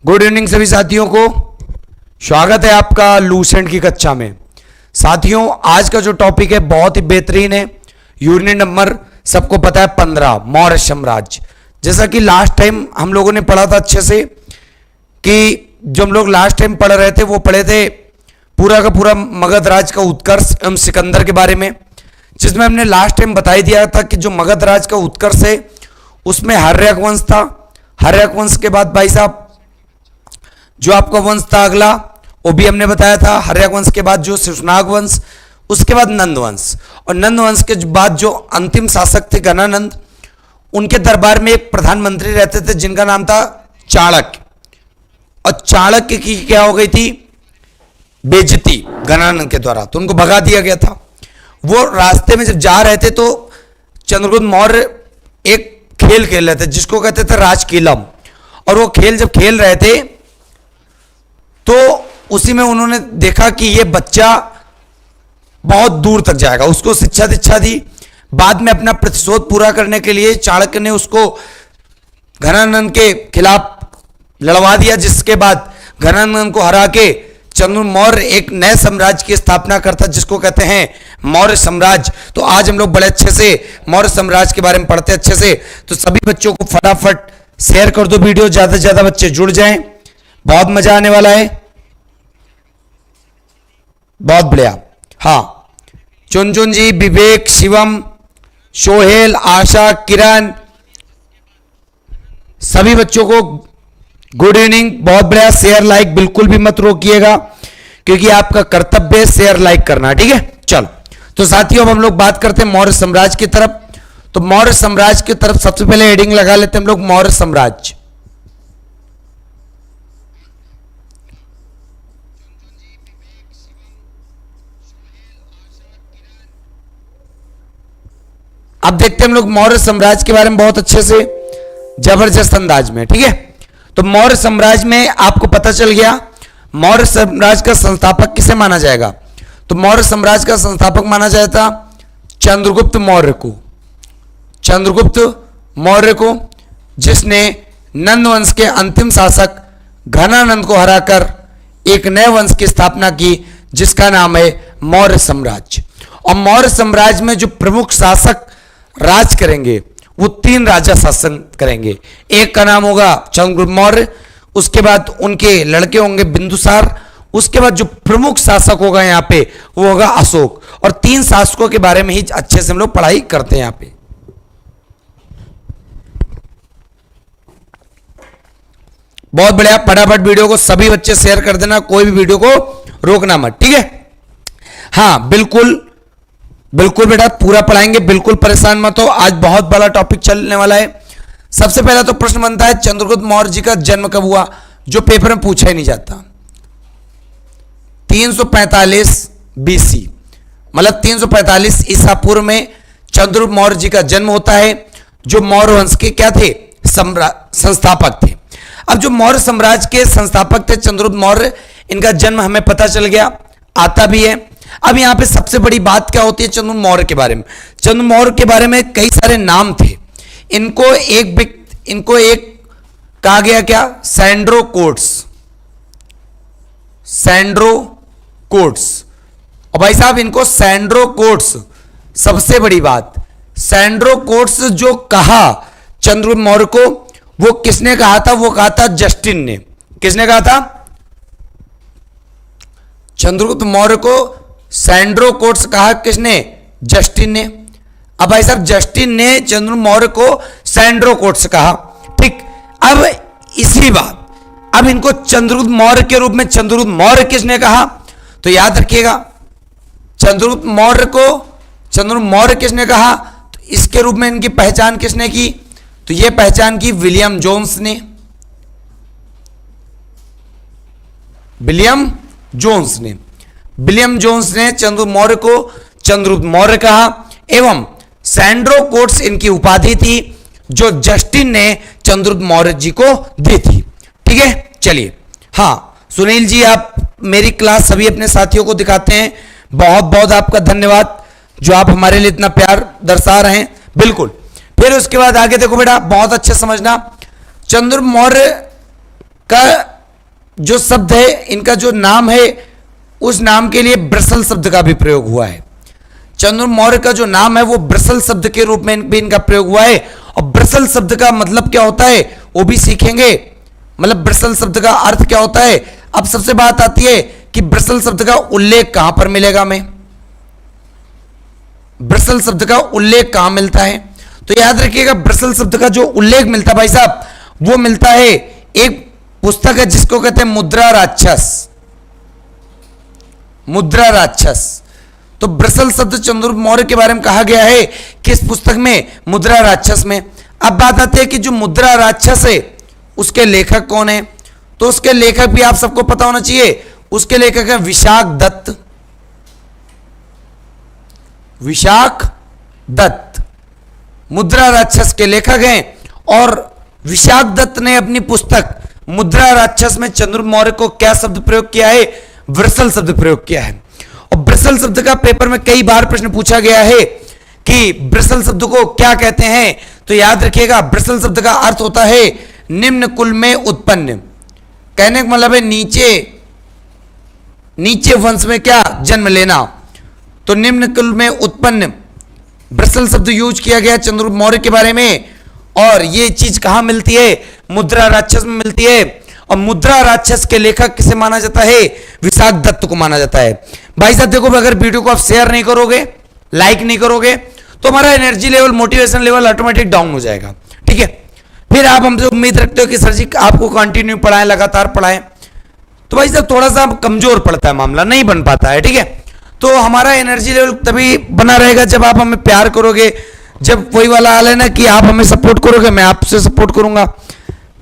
Good evening सभी साथियों को। स्वागत है आपका लूसेंट की कक्षा में। साथियों, आज का जो टॉपिक है बहुत ही बेहतरीन है। यूनिट नंबर सबको पता है 15, मौर्य साम्राज्य। जैसा कि लास्ट टाइम हम लोगों ने पढ़ा था अच्छे से कि जो हम लोग लास्ट टाइम पढ़ रहे थे वो पढ़े थे पूरा का पूरा मगध राज का उत्कर्ष एवं सिकंदर के बारे में, जिसमें हमने लास्ट टाइम बता ही दिया था कि जो मगध राज का उत्कर्ष है उसमें हर्यक वंश था। हर्यक वंश के बाद भाई साहब जो आपका वंश था अगला वो भी हमने बताया था। हर्यक वंश के बाद जो शिशुनाग वंश, उसके बाद नंद वंश, और नंद वंश के बाद जो अंतिम शासक थे घनानंद, उनके दरबार में एक प्रधानमंत्री रहते थे जिनका नाम था चाणक्य। और चाणक्य की क्या हो गई थी? बेइज्जती घनानंद के द्वारा, तो उनको भगा दिया गया था। वो रास्ते में जब जा रहे थे तो चंद्रगुप्त मौर्य एक खेल खेल रहे थे जिसको कहते थे राजकीलम। और वो खेल जब खेल रहे थे तो उसी में उन्होंने देखा कि ये बच्चा बहुत दूर तक जाएगा, उसको शिक्षा दीक्षा दी। बाद में अपना प्रतिशोध पूरा करने के लिए चाणक्य ने उसको घनानंद के खिलाफ लड़वा दिया, जिसके बाद घनानंद को हरा के चंद्रगुप्त मौर्य एक नए साम्राज्य की स्थापना करता जिसको कहते हैं मौर्य साम्राज्य। तो आज हम लोग बड़े अच्छे से मौर्य साम्राज्य के बारे में पढ़ते हैं अच्छे से। तो सभी बच्चों को फटाफट शेयर कर दो वीडियो, ज्यादा से ज्यादा बच्चे जुड़ जाएं, बहुत मजा आने वाला है। बहुत बढ़िया। हाँ, चुनचुन जी, विवेक, शिवम, सोहेल, आशा, किरण, सभी बच्चों को गुड इवनिंग। बहुत बढ़िया। शेयर लाइक बिल्कुल भी मत रोकिएगा क्योंकि आपका कर्तव्य है शेयर लाइक करना, ठीक है। चलो तो साथियों, अब हम लोग बात करते हैं मौर्य साम्राज्य की तरफ। तो मौर्य साम्राज्य की तरफ सबसे पहले हेडिंग लगा लेते हैं हम लोग, मौर्य साम्राज्य। अब देखते हैं हम लोग मौर्य साम्राज्य के बारे में बहुत अच्छे से जबरदस्त अंदाज में, ठीक है। तो मौर्य साम्राज्य में आपको पता चल गया मौर्य साम्राज्य का संस्थापक किसे माना जाएगा। तो मौर्य साम्राज्य का संस्थापक माना जाता चंद्रगुप्त मौर्य को। चंद्रगुप्त मौर्य को, जिसने नंद वंश के अंतिम शासक घनानंद को हराकर एक नए वंश की स्थापना की जिसका नाम है मौर्य साम्राज्य। और मौर्य साम्राज्य में जो प्रमुख शासक राज करेंगे वो 3 राजा शासन करेंगे। एक का नाम होगा चंद्रगुप्त मौर्य, उसके बाद उनके लड़के होंगे बिंदुसार, उसके बाद जो प्रमुख शासक होगा यहाँ पे वो होगा अशोक। और 3 शासकों के बारे में ही अच्छे से हम लोग पढ़ाई करते हैं यहाँ पे। बहुत बढ़िया। फटाफट वीडियो को सभी बच्चे शेयर कर देना, कोई भी वीडियो को रोकना मत, ठीक है। हाँ बिल्कुल बिल्कुल बेटा, पूरा पढ़ाएंगे, बिल्कुल परेशान मत हो। आज बहुत बड़ा टॉपिक चलने वाला है। सबसे पहला तो प्रश्न बनता है चंद्रगुप्त मौर्य जी का जन्म कब हुआ, जो पेपर में पूछा ही नहीं जाता। 345 बीसी, मतलब 345 ईसा पूर्व में चंद्रगुप्त मौर्य जी का जन्म होता है, जो मौर्य वंश के क्या थे? संस्थापक थे। अब जो मौर्य साम्राज्य के संस्थापक थे चंद्रगुप्त मौर्य, इनका जन्म हमें पता चल गया, आता भी है। अब यहां पे सबसे बड़ी बात क्या होती है चंद्रगुप्त मौर्य के बारे में। चंद्रगुप्त मौर्य के बारे में कई सारे नाम थे। इनको एक कहा गया क्या? Sandro quotes. Sandro quotes. और भाई साहब इनको सैंड्रो कोट्स, सबसे बड़ी बात, सैंड्रो कोट्स जो कहा चंद्रगुप्त मौर्य को, वो किसने कहा था? वो कहा था जस्टिन ने। किसने कहा था? चंद्रगुप्त मौर्य को सैंड्रो कोट्स कहा किसने? जस्टिन ने। अब भाई साहब जस्टिन ने चंद्रगुप्त मौर्य को सैंड्रो कोट्स कहा, ठीक। अब इसी बात, अब इनको चंद्रगुप्त मौर्य के रूप में चंद्रगुप्त मौर्य किसने कहा? तो याद रखिएगा, चंद्रगुप्त मौर्य को चंद्रगुप्त मौर्य किसने कहा? तो इसके रूप में इनकी पहचान किसने की? तो यह पहचान की विलियम जोन्स ने। विलियम जोन्स ने। विलियम जोन्स ने चंद्रगुप्त मौर्य को चंद्रगुप्त मौर्य कहा, एवं सैंड्रो कोट्स इनकी उपाधि थी जो जस्टिन ने चंद्रगुप्त मौर्य जी को दी थी, ठीक है। चलिए, हाँ सुनील जी, आप मेरी क्लास सभी अपने साथियों को दिखाते हैं, बहुत बहुत आपका धन्यवाद जो आप हमारे लिए इतना प्यार दर्शा रहे हैं। बिल्कुल। फिर उसके बाद आगे देखो बेटा, बहुत अच्छे समझना, चंद्रगुप्त मौर्य का जो शब्द है, इनका जो नाम है, उस नाम के लिए ब्रसल शब्द का भी प्रयोग हुआ है। चंद्रगुप्त मौर्य का जो नाम है वो ब्रसल शब्द के रूप में भी इनका प्रयोग हुआ है। और ब्रसल शब्द का मतलब क्या होता है वो भी सीखेंगे। मतलब ब्रसल शब्द का अर्थ क्या होता है। अब सबसे बात आती है कि ब्रसल शब्द का उल्लेख कहां पर मिलेगा हमें, ब्रसल शब्द का उल्लेख कहां मिलता है। तो याद रखिएगा, ब्रसल शब्द का जो उल्लेख मिलता है भाई साहब, वो मिलता है एक पुस्तक है जिसको कहते हैं मुद्रा राक्षस। मुद्रा राक्षस। तो ब्रसल शब्द चंद्रगुप्त मौर्य के बारे में कहा गया है किस पुस्तक में, मुद्रा राक्षस में। अब बात आती है कि जो मुद्रा राक्षस है उसके लेखक कौन है। तो उसके लेखक भी आप सबको पता होना चाहिए। उसके लेखक है विशाख दत्त। विशाख दत्त मुद्रा राक्षस के लेखक हैं। और विशाख दत्त ने अपनी पुस्तक मुद्रा राक्षस में चंद्रगुप्त मौर्य को क्या शब्द प्रयोग किया है, ब्रसल शब्द प्रयोग किया है। और ब्रसल शब्द का पेपर में कई बार प्रश्न पूछा गया है कि ब्रसल शब्द को क्या कहते हैं। तो याद रखिएगा, ब्रसल शब्द का अर्थ होता है निम्न कुल में उत्पन्न। कहने का मतलब है नीचे वंश में क्या, जन्म लेना। तो निम्न कुल में उत्पन्न ब्रसल शब्द यूज किया गया चंद्रगुप्त मौर्य के बारे में। और ये चीज कहां मिलती है, मुद्रा राक्षस में मिलती है। और मुद्रा राक्षस के लेखक किसे माना जाता है, विशाख दत्त को माना जाता है। भाई साहब देखो, अगर वीडियो को आप शेयर नहीं करोगे, लाइक नहीं करोगे, तो हमारा energy level, motivation level automatic down हो जाएगा। ठीक है, फिर आप हमसे उम्मीद रखते हो कि सर जी आपको कंटिन्यू पढ़ाएं, लगातार पढ़ाएं, तो भाई साहब थोड़ा सा कमजोर पड़ता है, मामला नहीं बन पाता है। ठीक है, तो हमारा एनर्जी लेवल तभी बना रहेगा जब आप हमें प्यार करोगे, जब वही वाला हाल है ना कि आप हमें सपोर्ट करोगे, मैं आपसे सपोर्ट करूंगा।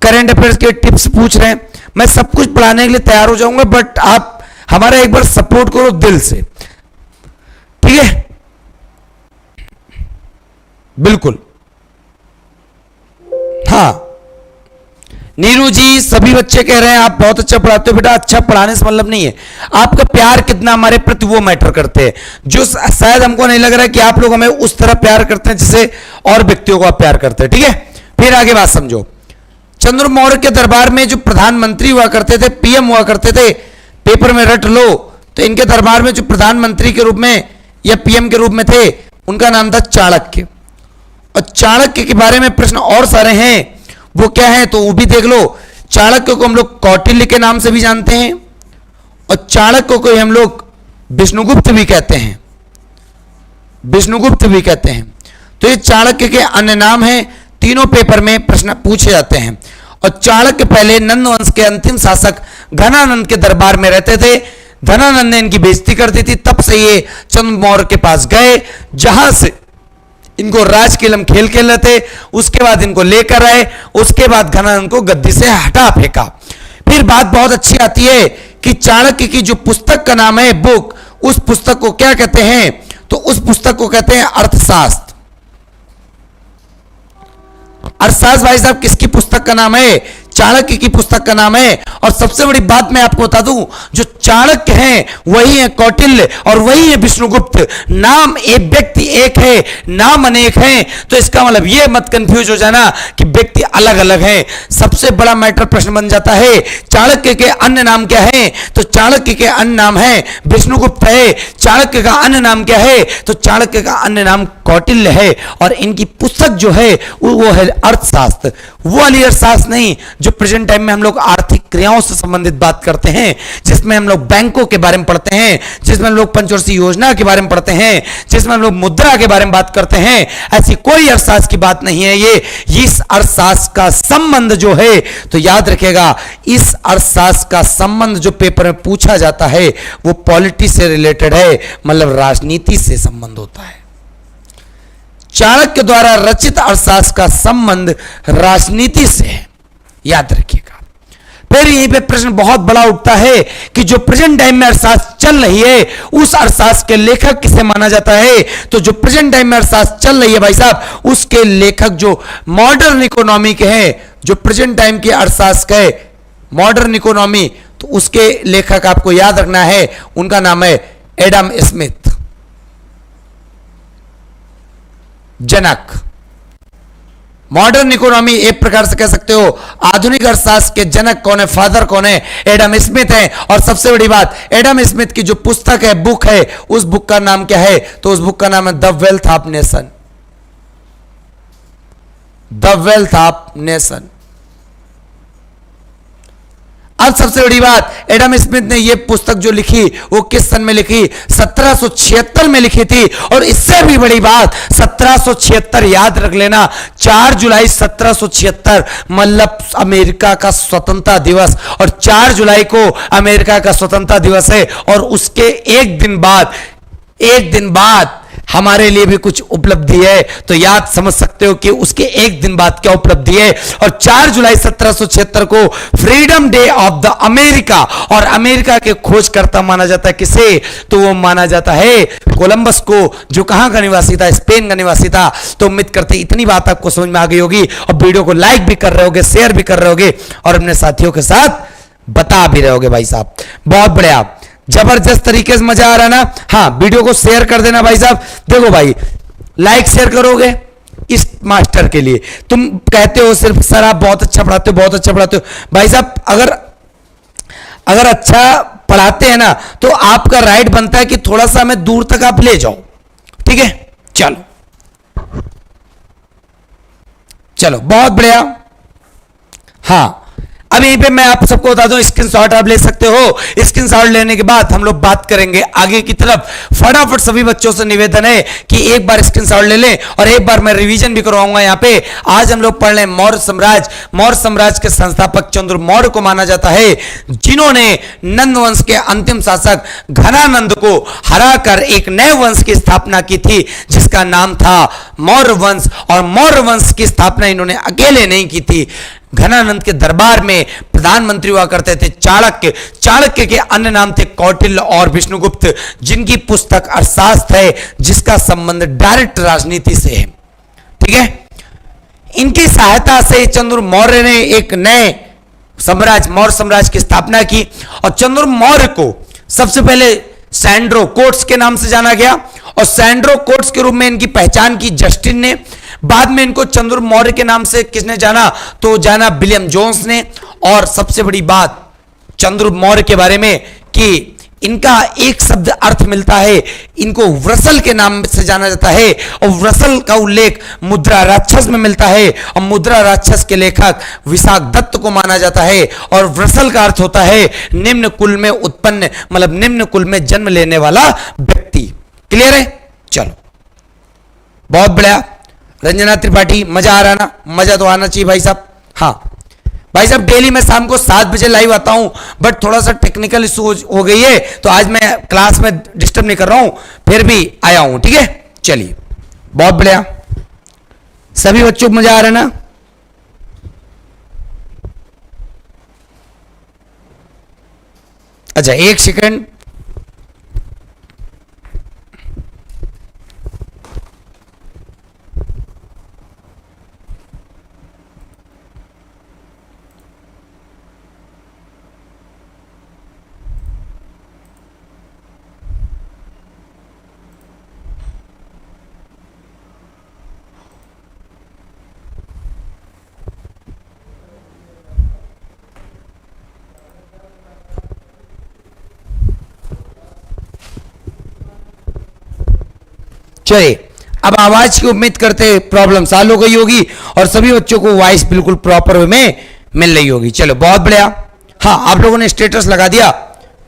करंट अफेयर्स के टिप्स पूछ रहे हैं, मैं सब कुछ पढ़ाने के लिए तैयार हो जाऊंगा, बट आप हमारा एक बार सपोर्ट करो दिल से। ठीक है, बिल्कुल। हाँ, नीरू जी, सभी बच्चे कह रहे हैं आप बहुत अच्छा पढ़ाते हो। बेटा, अच्छा पढ़ाने से मतलब नहीं है, आपका प्यार कितना हमारे प्रति वो मैटर करते हैं। जो शायद हमको नहीं लग रहा है कि आप लोग हमें उस तरह प्यार करते हैं जिसे और व्यक्तियों को आप प्यार करते हैं। ठीक है, फिर आगे बात समझो। चंद्रगुप्त मौर्य के दरबार में जो प्रधानमंत्री हुआ करते थे, पीएम हुआ करते थे, पेपर में रट लो, तो इनके दरबार में जो प्रधानमंत्री के रूप में या पीएम के रूप में थे, उनका नाम था चाणक्य। और चाणक्य के बारे में प्रश्न और सारे हैं, वो क्या है तो वो भी देख लो। चाणक्य को हम लोग कौटिल्य के नाम से भी जानते हैं, और चाणक्य को हम लोग विष्णुगुप्त भी कहते हैं, विष्णुगुप्त भी कहते हैं। तो ये चाणक्य के अन्य नाम हैं। तीनों पेपर में प्रश्न पूछे जाते हैं। और चाणक्य पहले नंद वंश के अंतिम शासक घनानंद के दरबार में रहते थे। घनानंद ने इनकी बेइज्जती कर दी थी, तब से ये चंद्रगुप्त मौर्य के पास गए, जहां से इनको राजकिलम खेल खेल थे। उसके बाद इनको लेकर आए, उसके बाद घनानंद को गद्दी से हटा फेंका। फिर बात बहुत अच्छी आती है कि चाणक्य की जो पुस्तक का नाम है बुक, उस पुस्तक को क्या कहते हैं, तो उस पुस्तक को कहते हैं अर्थशास्त्र। अर्थशास्त्र भाई साहब किसकी पुस्तक का नाम है, चाणक्य की पुस्तक का नाम है। और सबसे बड़ी बात मैं आपको बता दूं, जो चाणक्य हैं वही है कौटिल्य और वही है विष्णुगुप्त। नाम एक व्यक्ति एक है, नाम अनेक हैं। तो इसका मतलब ये मत कंफ्यूज हो जाना कि व्यक्ति अलग अलग हैं। सबसे बड़ा मैटर प्रश्न बन जाता है, चाणक्य के अन्य नाम क्या है, तो चाणक्य के अन्य नाम है विष्णुगुप्त है। चाणक्य का अन्य नाम क्या है, तो चाणक्य का अन्य नाम कौटिल्य है। और इनकी पुस्तक जो है वो है अर्थशास्त्र। वो वाली अर्थशास्त्र नहीं जो प्रेजेंट टाइम में हम लोग आर्थिक क्रियाओं से संबंधित बात करते हैं, जिसमें हम लोग बैंकों के बारे में पढ़ते हैं, जिसमें हम लोग पंचवर्षीय योजना के बारे में पढ़ते हैं, जिसमें हम लोग मुद्रा के बारे में बात करते हैं। ऐसी कोई अर्थशास्त्र की बात नहीं है ये। इस अर्थशास्त्र का संबंध जो है, तो याद रखिएगा, इस अर्थशास्त्र का संबंध जो पेपर में पूछा जाता है वो पॉलिटिक्स से रिलेटेड है, मतलब राजनीति से संबंध होता है। चाणक्य द्वारा रचित अर्थशास्त्र का संबंध राजनीति से है, याद रखिएगा। फिर यहीं पे प्रश्न बहुत बड़ा उठता है कि जो प्रेजेंट टाइम में अर्थशास्त्र चल रही है, उस अर्थशास्त्र के लेखक किसे माना जाता है, तो जो प्रेजेंट टाइम में अर्थशास्त्र चल रही है भाई साहब, उसके लेखक जो मॉडर्न इकोनॉमी के हैं, जो प्रेजेंट टाइम के अर्थशास्त्र के मॉडर्न इकोनॉमी, तो उसके लेखक आपको याद रखना है, उनका नाम है एडम स्मिथ। जनक मॉडर्न इकोनॉमी एक प्रकार से कह सकते हो आधुनिक अर्थशास्त्र के जनक कौन है, फादर कौन है, एडम स्मिथ है। और सबसे बड़ी बात, एडम स्मिथ की जो पुस्तक है, बुक है, उस बुक का नाम क्या है? तो उस बुक का नाम है the wealth of nation. The wealth of nation. अब सबसे बड़ी बात, एडम स्मिथ ने यह पुस्तक जो लिखी वो किस सन में लिखी? 1776 में लिखी थी। और इससे भी बड़ी बात, 1776 याद रख लेना, 4 जुलाई 1776 मतलब अमेरिका का स्वतंत्रता दिवस। और 4 जुलाई को अमेरिका का स्वतंत्रता दिवस है। और उसके एक दिन बाद हमारे लिए भी कुछ उपलब्धि है। तो याद समझ सकते हो कि उसके एक दिन बाद क्या उपलब्धि है। और 4 जुलाई 1776 को freedom day of the America. और अमेरिका के खोजकर्ता माना जाता है किसे? तो वो माना जाता है कोलंबस को, जो कहां का निवासी था? स्पेन का निवासी था। तो उम्मीद करते इतनी बात आपको समझ में आ गई होगी। और वीडियो को लाइक भी कर रहे होगे, शेयर भी कर रहे होगे और अपने साथियों के साथ बता भी रहे होगे। भाई साहब बहुत बढ़िया, जबरदस्त तरीके से मजा आ रहा ना? हाँ, वीडियो को शेयर कर देना भाई साहब। देखो भाई, लाइक शेयर करोगे इस मास्टर के लिए। तुम कहते हो सिर्फ सर आप बहुत अच्छा पढ़ाते हो, बहुत अच्छा पढ़ाते हो। भाई साहब अगर अच्छा पढ़ाते हैं ना तो आपका राइट बनता है कि थोड़ा सा हमें दूर तक आप ले जाओ। ठीक है, चलो बहुत बढ़िया। हाँ, अब यहीं पे मैं आप सबको बता दूं, स्क्रीनशॉट आप ले सकते हो। स्क्रीनशॉट लेने के बाद हम लोग बात करेंगे आगे की तरफ। फटाफट सभी बच्चों से निवेदन है कि एक बार स्क्रीनशॉट ले लें और एक बार मैं रिवीजन भी करवाऊंगा। यहाँ पे आज हम लोग पढ़ लें मौर्य साम्राज्य। मौर्य साम्राज्य के संस्थापक चंद्र मौर्य को माना जाता है, जिन्होंने नंद वंश के अंतिम शासक घनानंद को हराकर एक नए वंश की स्थापना की थी, जिसका नाम था मौर्य वंश। और मौर्य वंश की स्थापना इन्होंने अकेले नहीं की थी। घनानंद के दरबार में प्रधानमंत्री हुआ करते थे चाणक्य। चाणक्य के अन्य नाम थे कौटिल्य और विष्णुगुप्त, जिनकी पुस्तक अर्थशास्त्र है, जिसका संबंध डायरेक्ट राजनीति से है। ठीक है, इनकी सहायता से चंद्र मौर्य ने एक नए साम्राज्य मौर्य साम्राज्य की स्थापना की। और चंद्र मौर्य को सबसे पहले सैंड्रो कोट्स के नाम से जाना गया। और सैंड्रो कोट्स के रूप में इनकी पहचान की जस्टिन ने। बाद में इनको चंद्र मौर्य के नाम से किसने जाना? तो जाना विलियम जोन्स ने। और सबसे बड़ी बात चंद्र मौर्य के बारे में कि इनका एक शब्द अर्थ मिलता है, इनको व्रसल के नाम से जाना जाता है। और व्रसल का उल्लेख मुद्रा राक्षस में मिलता है। और मुद्रा राक्षस के लेखक विशाख दत्त को माना जाता है। और व्रसल का अर्थ होता है निम्न कुल में उत्पन्न, मतलब निम्न कुल में जन्म लेने वाला व्यक्ति। क्लियर है? चलो बहुत बढ़िया। रंजना त्रिपाठी, मजा आ रहा ना? मजा तो आना चाहिए भाई साहब। हाँ भाई साहब, डेली मैं शाम को 7 बजे लाइव आता हूं, बट थोड़ा सा टेक्निकल इशू हो गई है, तो आज मैं क्लास में डिस्टर्ब नहीं कर रहा हूं, फिर भी आया हूं। ठीक है, चलिए बहुत बढ़िया। सभी बच्चों को मजा आ रहा है ना? अच्छा एक सेकंड, चलिए अब आवाज की उम्मीद करते प्रॉब्लम सॉल्व हो गई होगी और सभी बच्चों को वॉइस बिल्कुल प्रॉपर वे में मिल रही होगी। चलो बहुत बढ़िया। हाँ, आप लोगों ने स्टेटस लगा दिया,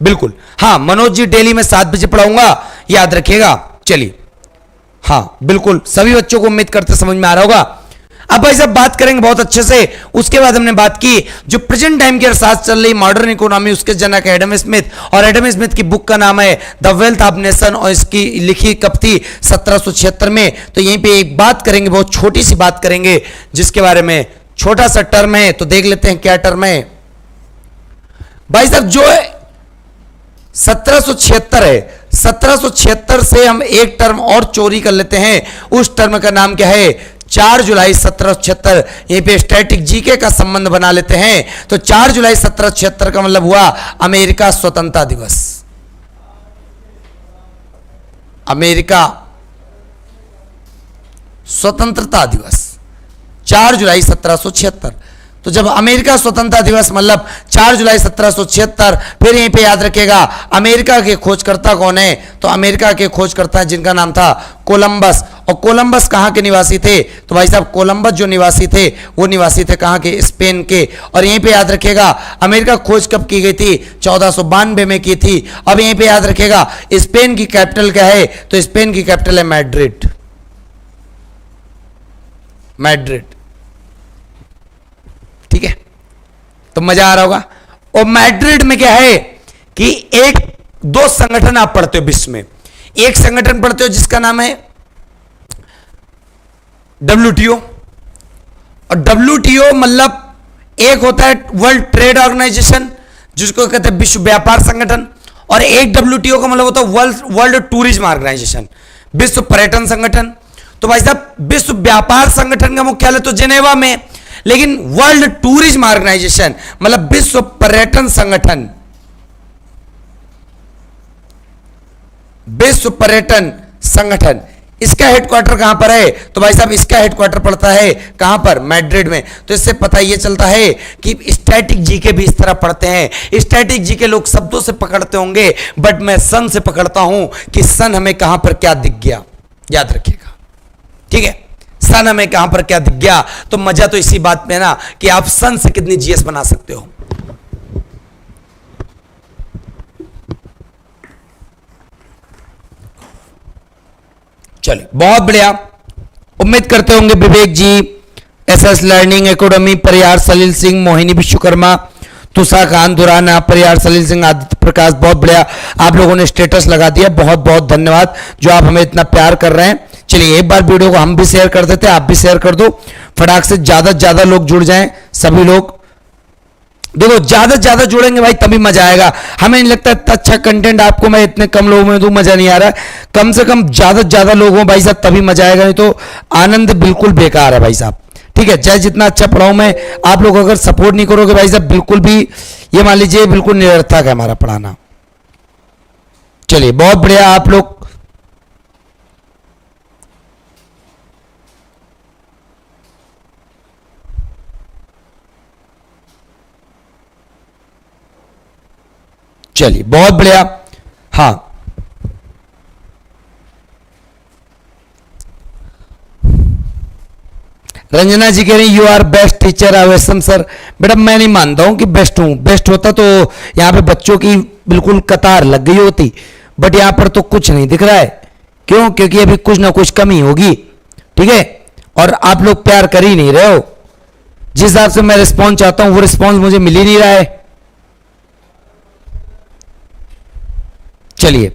बिल्कुल। हाँ, मनोज जी डेली मैं 7 बजे पढ़ाऊंगा, याद रखिएगा। चलिए, हाँ बिल्कुल, सभी बच्चों को उम्मीद करते समझ में आ रहा होगा। अब भाई साहब बात करेंगे बहुत अच्छे से। उसके बाद हमने बात की जो प्रेजेंट टाइम की अर्थशास्त्र चल रही मॉडर्न इकोनॉमी, उसके जनक एडम स्मिथ। और एडम स्मिथ की बुक का नाम है द वेल्थ ऑफ नेशन और इसकी लिखी कब थी? 1776 में। तो यहीं पे एक बात करेंगे, बहुत छोटी सी बात करेंगे, जिसके बारे में छोटा सा टर्म है, तो देख लेते हैं क्या टर्म है। भाई साहब जो 1776 है, 1776 से हम एक टर्म और चोरी कर लेते हैं। उस टर्म का नाम क्या है? 4 जुलाई 1776। यहीं पे स्टैटिक जीके का संबंध बना लेते हैं। तो 4 जुलाई 1776 का मतलब हुआ अमेरिका स्वतंत्रता दिवस। अमेरिका स्वतंत्रता दिवस 4 जुलाई 1776। तो जब अमेरिका स्वतंत्रता दिवस मतलब 4 जुलाई 1776, फिर यहीं पे याद रखिएगा अमेरिका के खोजकर्ता कौन है, तो अमेरिका के खोजकर्ता जिनका नाम था कोलंबस। और कोलंबस कहाँ के निवासी थे, तो भाई साहब कोलंबस जो निवासी थे वो निवासी थे कहाँ के, स्पेन के। और यहीं पे याद रखिएगा अमेरिका खोज कब की गई थी, 1492 में की थी। अब यहीं पे याद रखिएगा स्पेन की कैपिटल क्या है, तो स्पेन की कैपिटल है मैड्रिड। मैड्रिड, ठीक है, तो मजा आ रहा होगा। और मैड्रिड में क्या है कि एक दो संगठन आप पढ़ते हो विश्व में, एक संगठन पढ़ते हो जिसका नाम है WTO। और WTO मतलब एक होता है वर्ल्ड ट्रेड ऑर्गेनाइजेशन जिसको कहते हैं विश्व व्यापार संगठन, और एक WTO का मतलब होता है वर्ल्ड टूरिज्म ऑर्गेनाइजेशन, विश्व पर्यटन संगठन। तो भाई साहब विश्व व्यापार संगठन का मुख्यालय तो जेनेवा में, लेकिन वर्ल्ड टूरिज्म ऑर्गेनाइजेशन मतलब विश्व पर्यटन संगठन, विश्व पर्यटन संगठन, इसका हेडक्वार्टर कहां पर है, तो भाई साहब इसका हेडक्वार्टर पड़ता है कहां पर, मैड्रिड में। तो इससे पता यह चलता है कि स्टैटिक जीके भी इस तरह पढ़ते हैं। स्टैटिक जीके लोग शब्दों से पकड़ते होंगे, बट मैं सन से पकड़ता हूं कि सन हमें कहां पर क्या दिख गया, याद रखिएगा, ठीक है। सन हमें कहां पर क्या दिख गया, तो मजा तो इसी बात में ना कि आप सन से कितनी जीएस बना सकते हो। चलिए बहुत बढ़िया, उम्मीद करते होंगे विवेक जी, एसएस लर्निंग एकेडमी, परियार सलील सिंह, मोहिनी विश्वकर्मा, तुषा खान दुराना, परियार सलील सिंह, आदित्य प्रकाश, बहुत बढ़िया आप लोगों ने स्टेटस लगा दिया, बहुत बहुत धन्यवाद जो आप हमें इतना प्यार कर रहे हैं। चलिए एक बार वीडियो को हम भी शेयर कर देते हैं, आप भी शेयर कर दो फटाक से, ज्यादा लोग जुड़ जाएं, सभी लोग देखो ज्यादा जुड़ेंगे भाई तभी मजा आएगा। हमें नहीं लगता इतना अच्छा कंटेंट आपको मैं इतने कम लोगों में दूं, मजा नहीं आ रहा है। कम से कम ज्यादा लोग हो भाई साहब तभी मजा आएगा, नहीं तो आनंद बिल्कुल बेकार है भाई साहब, ठीक है। चाहे जितना अच्छा पढ़ाऊं मैं, आप लोग अगर सपोर्ट नहीं करोगे भाई साहब बिल्कुल भी ये मान लीजिए बिल्कुल निरर्थक है हमारा पढ़ाना। चलिए बहुत बढ़िया आप लोग, चलिए बहुत बढ़िया। हाँ रंजना जी कह रही you are best teacher awesome sir. बेटा मैं नहीं मानता हूं कि बेस्ट हूं, बेस्ट होता तो यहां पे बच्चों की बिल्कुल कतार लग गई होती, बट यहां पर तो कुछ नहीं दिख रहा है। क्यों? क्योंकि अभी कुछ ना कुछ कमी होगी, ठीक है, और आप लोग प्यार कर ही नहीं रहे हो। जिस हिसाब से मैं रिस्पॉन्स चाहता हूं वो रिस्पॉन्स मुझे मिल ही नहीं रहा है। चलिए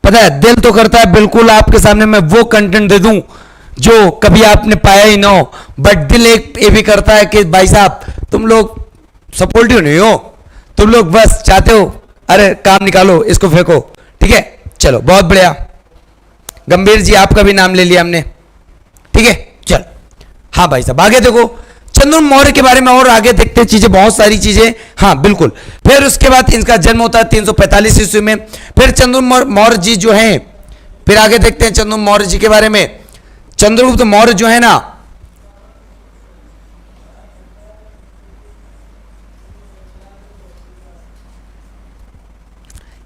पता है दिल तो करता है बिल्कुल आपके सामने मैं वो कंटेंट दे दूं जो कभी आपने पाया ही ना हो, बट दिल एक ये भी करता है कि भाई साहब तुम लोग सपोर्टिव नहीं हो, तुम लोग बस चाहते हो अरे काम निकालो इसको फेंको, ठीक है। चलो बहुत बढ़िया, गंभीर जी आपका भी नाम ले लिया हमने, ठीक है। चल हाँ भाई साहब आगे देखो चंद्रगुप्त मौर्य के बारे में और आगे देखते हैं चीजें, बहुत सारी चीजें, हाँ बिल्कुल। फिर उसके बाद इनका जन्म होता है 345 ईस्वी में। फिर चंद्रगुप्त मौर्य जी जो हैं, फिर आगे देखते हैं चंद्रगुप्त मौर्य जी के बारे में। चंद्रगुप्त मौर्य जो है ना,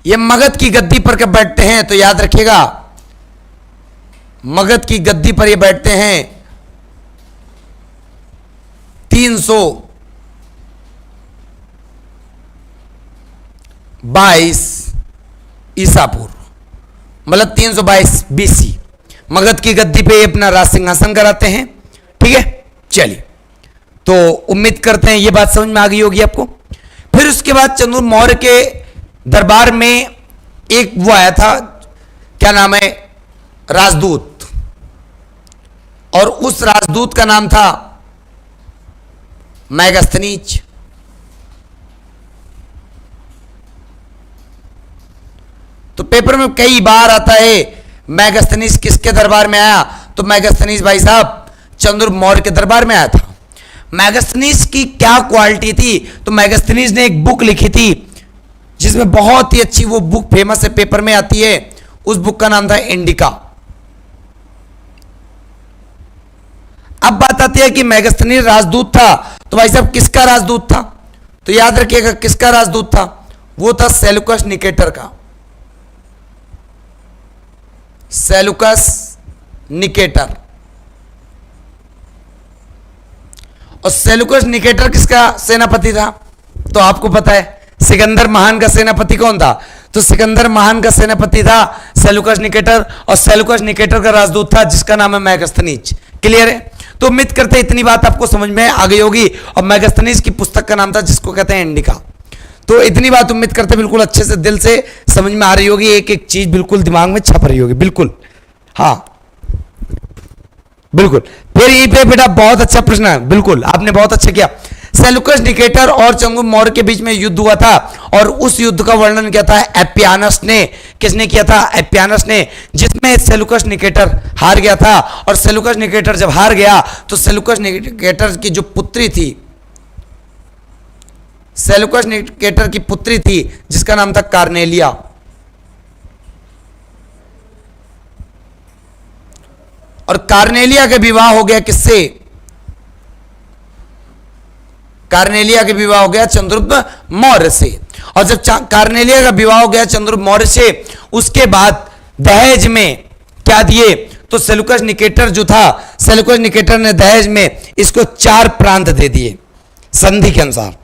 ये मगध की गद्दी पर कब बैठते हैं, तो याद रखिएगा मगध की गद्दी पर ये बैठते हैं 322 ईसा पूर्व, मतलब 322 BC मगध की गद्दी पे अपना राज सिंहासन कराते हैं, ठीक है। चलिए तो उम्मीद करते हैं ये बात समझ में आ गई होगी आपको। फिर उसके बाद चंद्रगुप्त मौर्य के दरबार में एक वो आया था, क्या नाम है, राजदूत, और उस राजदूत का नाम था मैगस्थनीज। तो पेपर में कई बार आता है मैगस्थनीज किसके दरबार में आया, तो मैगस्थनीज भाई साहब चंद्रगुप्त मौर्य के दरबार में आया था। मैगस्थनीज की क्या क्वालिटी थी, तो मैगस्थनीज ने एक बुक लिखी थी जिसमें बहुत ही अच्छी वो बुक फेमस है, पेपर में आती है, उस बुक का नाम था इंडिका। अब बात आती है कि मेगास्थनीज राजदूत था, तो भाई साहब किसका राजदूत था? तो याद रखिएगा किसका राजदूत था, वो था सेलुकस निकेटर का। Seleucus Nicator. और सेलुकस निकेटर किसका सेनापति था? तो आपको पता है सिकंदर महान का सेनापति कौन था? तो सिकंदर महान का सेनापति था सेलुकस निकेटर, और सेलुकस निकेटर का राजदूत था जिसका नाम है मेगास्थनीज। क्लियर है? तो उम्मीद करते हैं इतनी बात आपको समझ में आ गई होगी। और मेगास्थनीज की पुस्तक का नाम था जिसको कहते हैं इंडिका। तो इतनी बात उम्मीद करते हैं बिल्कुल अच्छे से दिल से समझ में आ रही होगी, एक एक चीज बिल्कुल दिमाग में छप रही होगी। बिल्कुल, हाँ बिल्कुल। फिर यहीं पे बेटा बहुत अच्छा प्रश्न है, बिल्कुल आपने बहुत अच्छा किया। सेलुकस निकेटर और चंद्रगुप्त मौर्य के बीच में युद्ध हुआ था, और उस युद्ध का वर्णन किया था एपियानस ने। किसने किया था? एपियानस ने, जिसमें सेलुकस निकेटर हार गया था। और सेलुकस निकेटर जब हार गया तो सेलुकस निकेटर की जो पुत्री थी, सेलुकस निकेटर की पुत्री थी जिसका नाम था कार्नेलिया। और कार्नेलिया का विवाह हो गया किससे? कार्नेलिया का विवाह हो गया चंद्रगुप्त मौर्य से। और जब कार्नेलिया का विवाह हो गया चंद्रगुप्त मौर्य से, उसके बाद दहेज में क्या दिए? तो सेलुकस निकेटर जो था, सेलुकस निकेटर ने दहेज में इसको 4 प्रांत दे दिए, संधि के अनुसार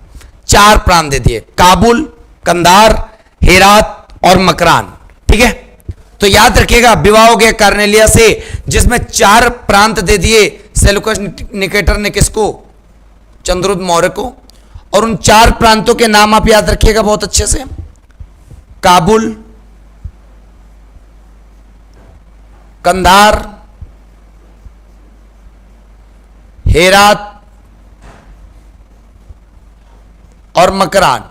4 प्रांत दे दिए, काबुल, कंधार, हेरात और मकरान। ठीक है, तो याद रखिएगा विवाह हो गया कार्नेलिया से, जिसमें 4 प्रांत दे दिए सेलुकस निकेटर ने किसको? चंद्रगुप्त मौर्य को। और उन 4 प्रांतों के नाम आप याद रखिएगा बहुत अच्छे से, काबुल, कंधार, हेरात और मकरान।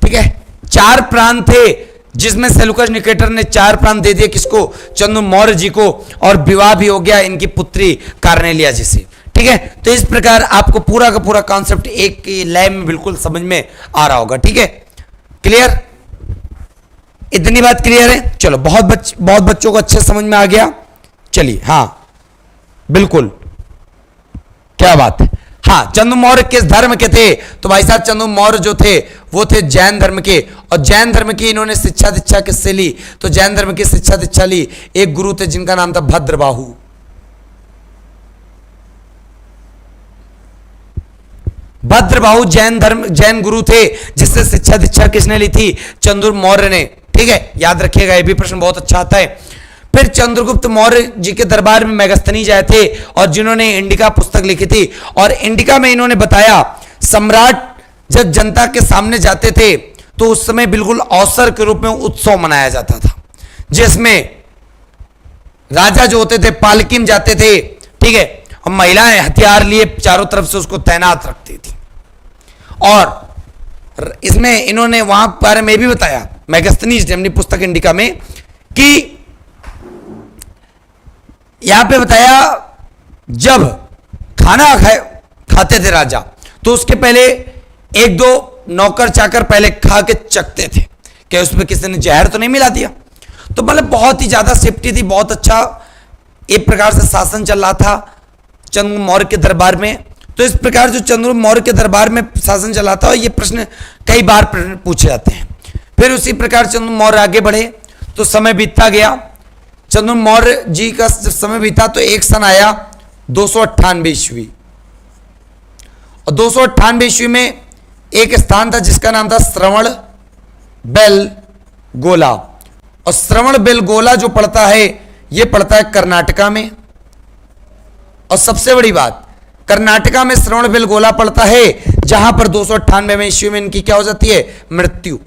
ठीक है, 4 प्रांत थे जिसमें सेलुकस निकेटर ने 4 प्रांत दे दिए किसको? चंद्रगुप्त मौर्य जी को। और विवाह भी हो गया इनकी पुत्री कार्नेलिया जी से। ठीक है, तो इस प्रकार आपको पूरा का पूरा कॉन्सेप्ट एक लय में बिल्कुल समझ में आ रहा होगा। ठीक है, क्लियर? इतनी बात क्लियर है? चलो, बहुत बच्चों को अच्छे समझ में आ गया। चलिए, हाँ बिल्कुल, क्या बात है। हाँ, चंद्रगुप्त मौर्य किस धर्म के थे? तो भाई साहब चंद्रगुप्त मौर्य जो थे वो थे जैन धर्म के। और जैन धर्म की इन्होंने शिक्षा दीक्षा किससे ली? तो जैन धर्म की शिक्षा दीक्षा ली एक गुरु थे जिनका नाम था भद्रबाहु। भद्रबाहु जैन गुरु थे जिससे शिक्षा दीक्षा किसने ली थी? चंद्रगुप्त मौर्य ने। ठीक है, याद रखिएगा, ये भी प्रश्न बहुत अच्छा आता है। फिर चंद्रगुप्त मौर्य जी के दरबार में मेगास्थनीज आए थे और जिन्होंने इंडिका पुस्तक लिखी थी। और इंडिका में इन्होंने बताया सम्राट जब जनता के सामने जाते थे तो उस समय बिल्कुल अवसर के रूप में उत्सव मनाया जाता था, जिसमें राजा जो होते थे पालकी में जाते थे। ठीक है, और महिलाएं हथियार लिए चारों तरफ से उसको तैनात रखती थी। और इसमें इन्होंने वहां बारे में भी बताया मेगास्थनीज ने अपनी पुस्तक इंडिका में कि यहां पे बताया जब खाना खाते थे राजा तो उसके पहले 1-2 नौकर चाकर पहले खा के चखते थे कि उसमें किसी ने जहर तो नहीं मिला दिया। तो मतलब बहुत ही ज्यादा सेफ्टी थी, बहुत अच्छा एक प्रकार से शासन चल रहा था चंद्रगुप्त मौर्य के दरबार में। तो इस प्रकार जो चंद्रगुप्त मौर्य के दरबार में शासन चला था, ये प्रश्न कई बार पूछे जाते हैं। फिर उसी प्रकार चंद्रगुप्त मौर्य आगे बढ़े तो समय बीतता गया। चंद्रगुप्त मौर्य जी का जब समय बीता तो एक सन आया 298 ईस्वी। और 298 ईस्वी में एक स्थान था जिसका नाम था श्रवण बेलगोला। और श्रवण बेलगोला जो पड़ता है ये पड़ता है कर्नाटका में। और सबसे बड़ी बात, कर्नाटका में श्रवण बेलगोला पड़ता है जहां पर 298 ईस्वी में इनकी क्या हो जाती है? मृत्यु।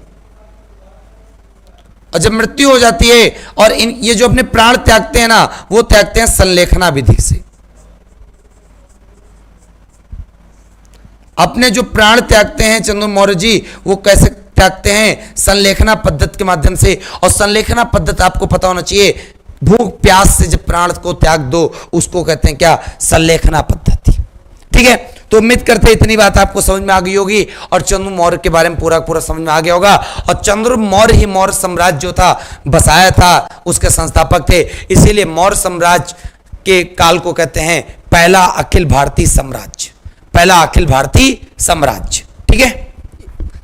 और जब मृत्यु हो जाती है और ये जो अपने प्राण त्यागते हैं ना, वो त्यागते हैं संलेखना विधि से। अपने जो प्राण त्यागते हैं चंद्रगुप्त मौर्य जी, वो कैसे त्यागते हैं? संलेखना पद्धति के माध्यम से। और संलेखना पद्धति आपको पता होना चाहिए, भूख प्यास से जब प्राण को त्याग दो उसको कहते हैं क्या? संलेखना पद्धति। ठीक है, तो उम्मीद करते हैं इतनी बात आपको समझ में आ गई होगी और चंद्र मौर्य के बारे में पूरा पूरा समझ में आ गया होगा। और चंद्र मौर्य ही मौर्य साम्राज्य जो था बसाया था, उसके संस्थापक थे, इसीलिए मौर्य साम्राज्य के काल को कहते हैं पहला अखिल भारतीय साम्राज्य, पहला अखिल भारतीय साम्राज्य। ठीक है,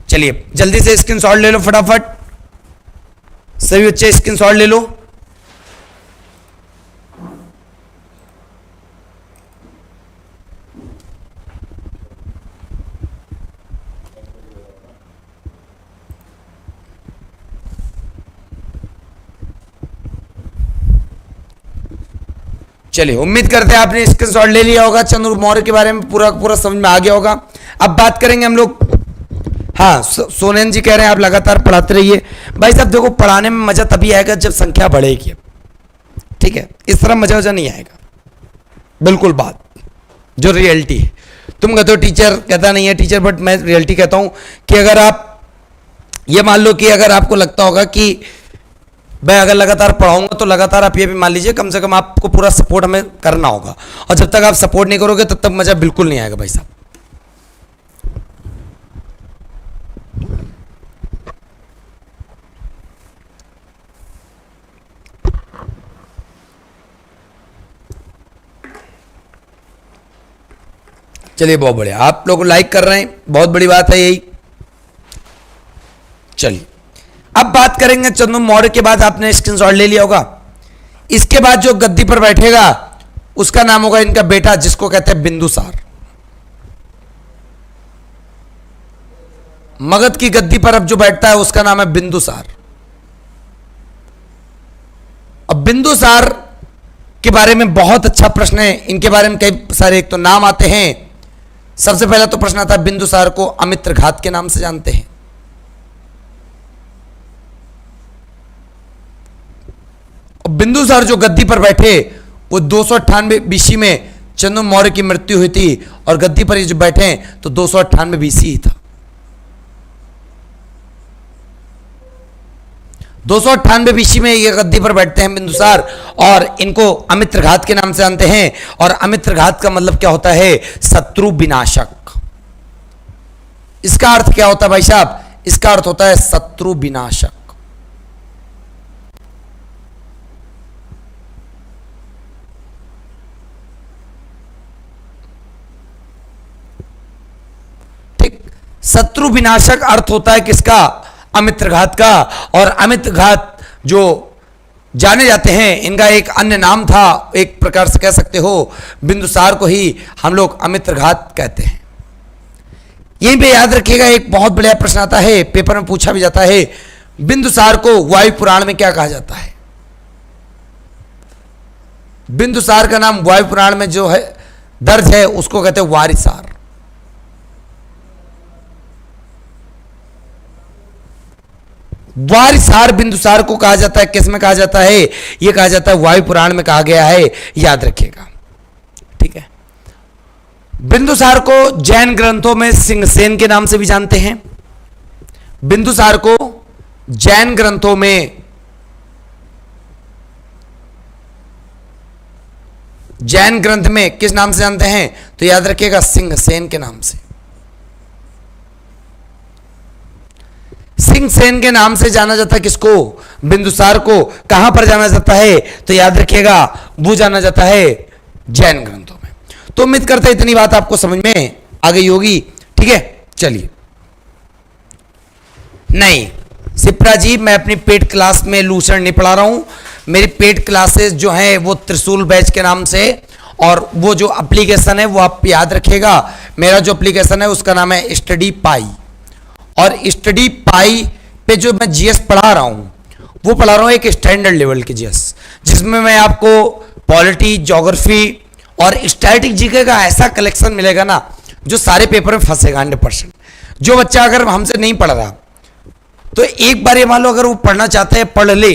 चलिए जल्दी से स्क्रीनशॉट ले लो फटाफट, सभी बच्चे स्क्रीनशॉट ले लो। चलिए उम्मीद करते हैं आपने स्क्रीनशॉट ले लिया होगा, चंद्र मौर्य के बारे में पूरा पूरा समझ में आ गया होगा। अब बात करेंगे हम लोग, हाँ सोनेन जी कह रहे हैं आप लगातार पढ़ाते रहिए। भाई साहब देखो, पढ़ाने में मजा तभी आएगा जब संख्या बढ़ेगी, ठीक है, इस तरह मजा वजा नहीं आएगा, बिल्कुल बात जो रियलिटी है। तुम कहते हो टीचर कहता नहीं है टीचर, बट मैं रियलिटी कहता हूं कि अगर आप ये मान लो कि अगर आपको लगता होगा कि मैं अगर लगातार पढ़ाऊंगा तो लगातार आप ये भी मान लीजिए कम से कम आपको पूरा सपोर्ट हमें करना होगा, और जब तक आप सपोर्ट नहीं करोगे तब तक मजा बिल्कुल नहीं आएगा भाई साहब। चलिए बहुत बढ़िया, आप लोग लाइक कर रहे हैं, बहुत बड़ी बात है यही। चलिए अब बात करेंगे चंद्र मौर्य के बाद, आपने स्क्रीनशॉट ले लिया होगा। इसके बाद जो गद्दी पर बैठेगा उसका नाम होगा इनका बेटा, जिसको कहते हैं बिंदुसार। मगध की गद्दी पर अब जो बैठता है उसका नाम है बिंदुसार। अब बिंदुसार के बारे में बहुत अच्छा प्रश्न है, इनके बारे में कई सारे एक तो नाम आते हैं। सबसे पहला तो प्रश्न आता है, बिंदुसार को अमित्रघात के नाम से जानते हैं। बिंदुसार जो गद्दी पर बैठे वो 298 बीसी में चंद्र मौर्य की मृत्यु हुई थी, और गद्दी पर ये जो बैठे तो 298 बीसी ही था। 298 बीसी में ये गद्दी पर बैठते हैं बिंदुसार, और इनको अमित्रघात के नाम से जानते हैं। और अमित्रघात का मतलब क्या होता है? शत्रु विनाशक। इसका अर्थ क्या होता है भाई साहब? इसका अर्थ होता है शत्रु विनाशक। ठीक, शत्रु विनाशक अर्थ होता है किसका? अमित्रघात का। और अमित्रघात जो जाने जाते हैं, इनका एक अन्य नाम था, एक प्रकार से कह सकते हो बिंदुसार को ही हम लोग अमित्रघात कहते हैं। यहीं पे याद रखिएगा, एक बहुत बढ़िया प्रश्न आता है, पेपर में पूछा भी जाता है, बिंदुसार को वायु पुराण में क्या कहा जाता है? बिंदुसार का नाम वायु पुराण में जो है दर्ज है उसको कहते हैं वारिसार। वारिसार बिंदुसार को कहा जाता है, किस में कहा जाता है? यह कहा जाता है वायु पुराण में कहा गया है, याद रखिएगा। ठीक है, बिंदुसार को जैन ग्रंथों में सिंहसेन के नाम से भी जानते हैं। बिंदुसार को जैन ग्रंथों में जैन ग्रंथ में किस नाम से जानते हैं? तो याद रखिएगा सिंहसेन के नाम से। सिंहसेन के नाम से जाना जाता है किसको? बिंदुसार को। कहां पर जाना जाता है? तो याद रखिएगा वो जाना जाता है जैन ग्रंथों में। तो उम्मीद करते हैं इतनी बात आपको समझ में आ गई होगी। ठीक है, चलिए। नहीं सिप्रा जी, मैं अपनी पेड क्लास में लूसेंट नहीं पढ़ा रहा हूं। मेरी पेड क्लासेस जो हैं वो त्रिशूल बैच के नाम से, और वो जो एप्लीकेशन है वो आप याद रखिएगा, मेरा जो एप्लीकेशन है उसका नाम है स्टडी पाई। और स्टडी पाई पे जो मैं जीएस पढ़ा रहा हूं वो पढ़ा रहा हूं एक स्टैंडर्ड लेवल के जीएस, जिसमें मैं आपको पॉलिटी, ज्योग्राफी और स्टैटिक जीके का ऐसा कलेक्शन मिलेगा ना जो सारे पेपर में फंसेगा 100%। जो बच्चा अगर हमसे नहीं पढ़ रहा तो एक बार ये मान लो अगर वो पढ़ना चाहते हैं पढ़ ले,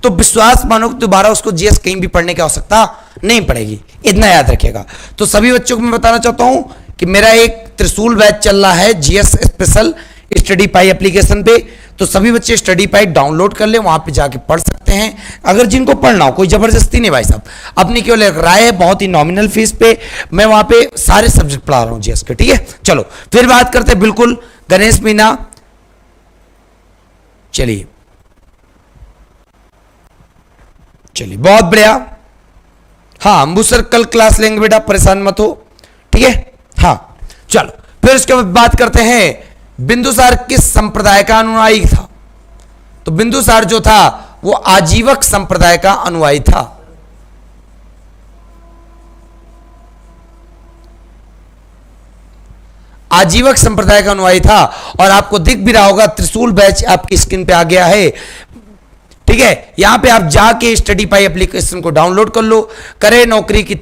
तो विश्वास मानो कि दोबारा उसको जीएस कहीं भी पढ़ने की आवश्यकता नहीं पड़ेगी, इतना याद रखिएगा। तो सभी बच्चों को मैं बताना चाहता हूं कि मेरा एक त्रिशूल बैच चल रहा है जीएस स्पेशल स्टडी पाई एप्लीकेशन पे। तो सभी बच्चे स्टडी पाई डाउनलोड कर ले, वहां पे जाके पढ़ सकते हैं। अगर जिनको पढ़ना हो, कोई जबरदस्ती नहीं भाई साहब, अपनी केवल एक राय है, बहुत ही नॉमिनल फीस पे मैं वहां पे सारे सब्जेक्ट पढ़ा रहा हूं जीएस के। ठीक है, चलो फिर बात करते हैं बिल्कुल गणेश मीना। चलिए चलिए, बहुत बढ़िया। हाँ अंबू सर कल क्लास लेंगे बेटा, परेशान मत हो। ठीक है, हाँ चलो फिर उसके बाद बात करते हैं बिंदुसार किस संप्रदाय का अनुयायी था। तो बिंदुसार जो था वो आजीवक संप्रदाय का अनुयायी था। आजीवक संप्रदाय का अनुयायी था। और आपको दिख भी रहा होगा त्रिशूल बैच आपकी स्क्रीन पे आ गया है। ठीक है, यहां पे आप जाके स्टडी पाई एप्लीकेशन को डाउनलोड कर लो, करें नौकरी की,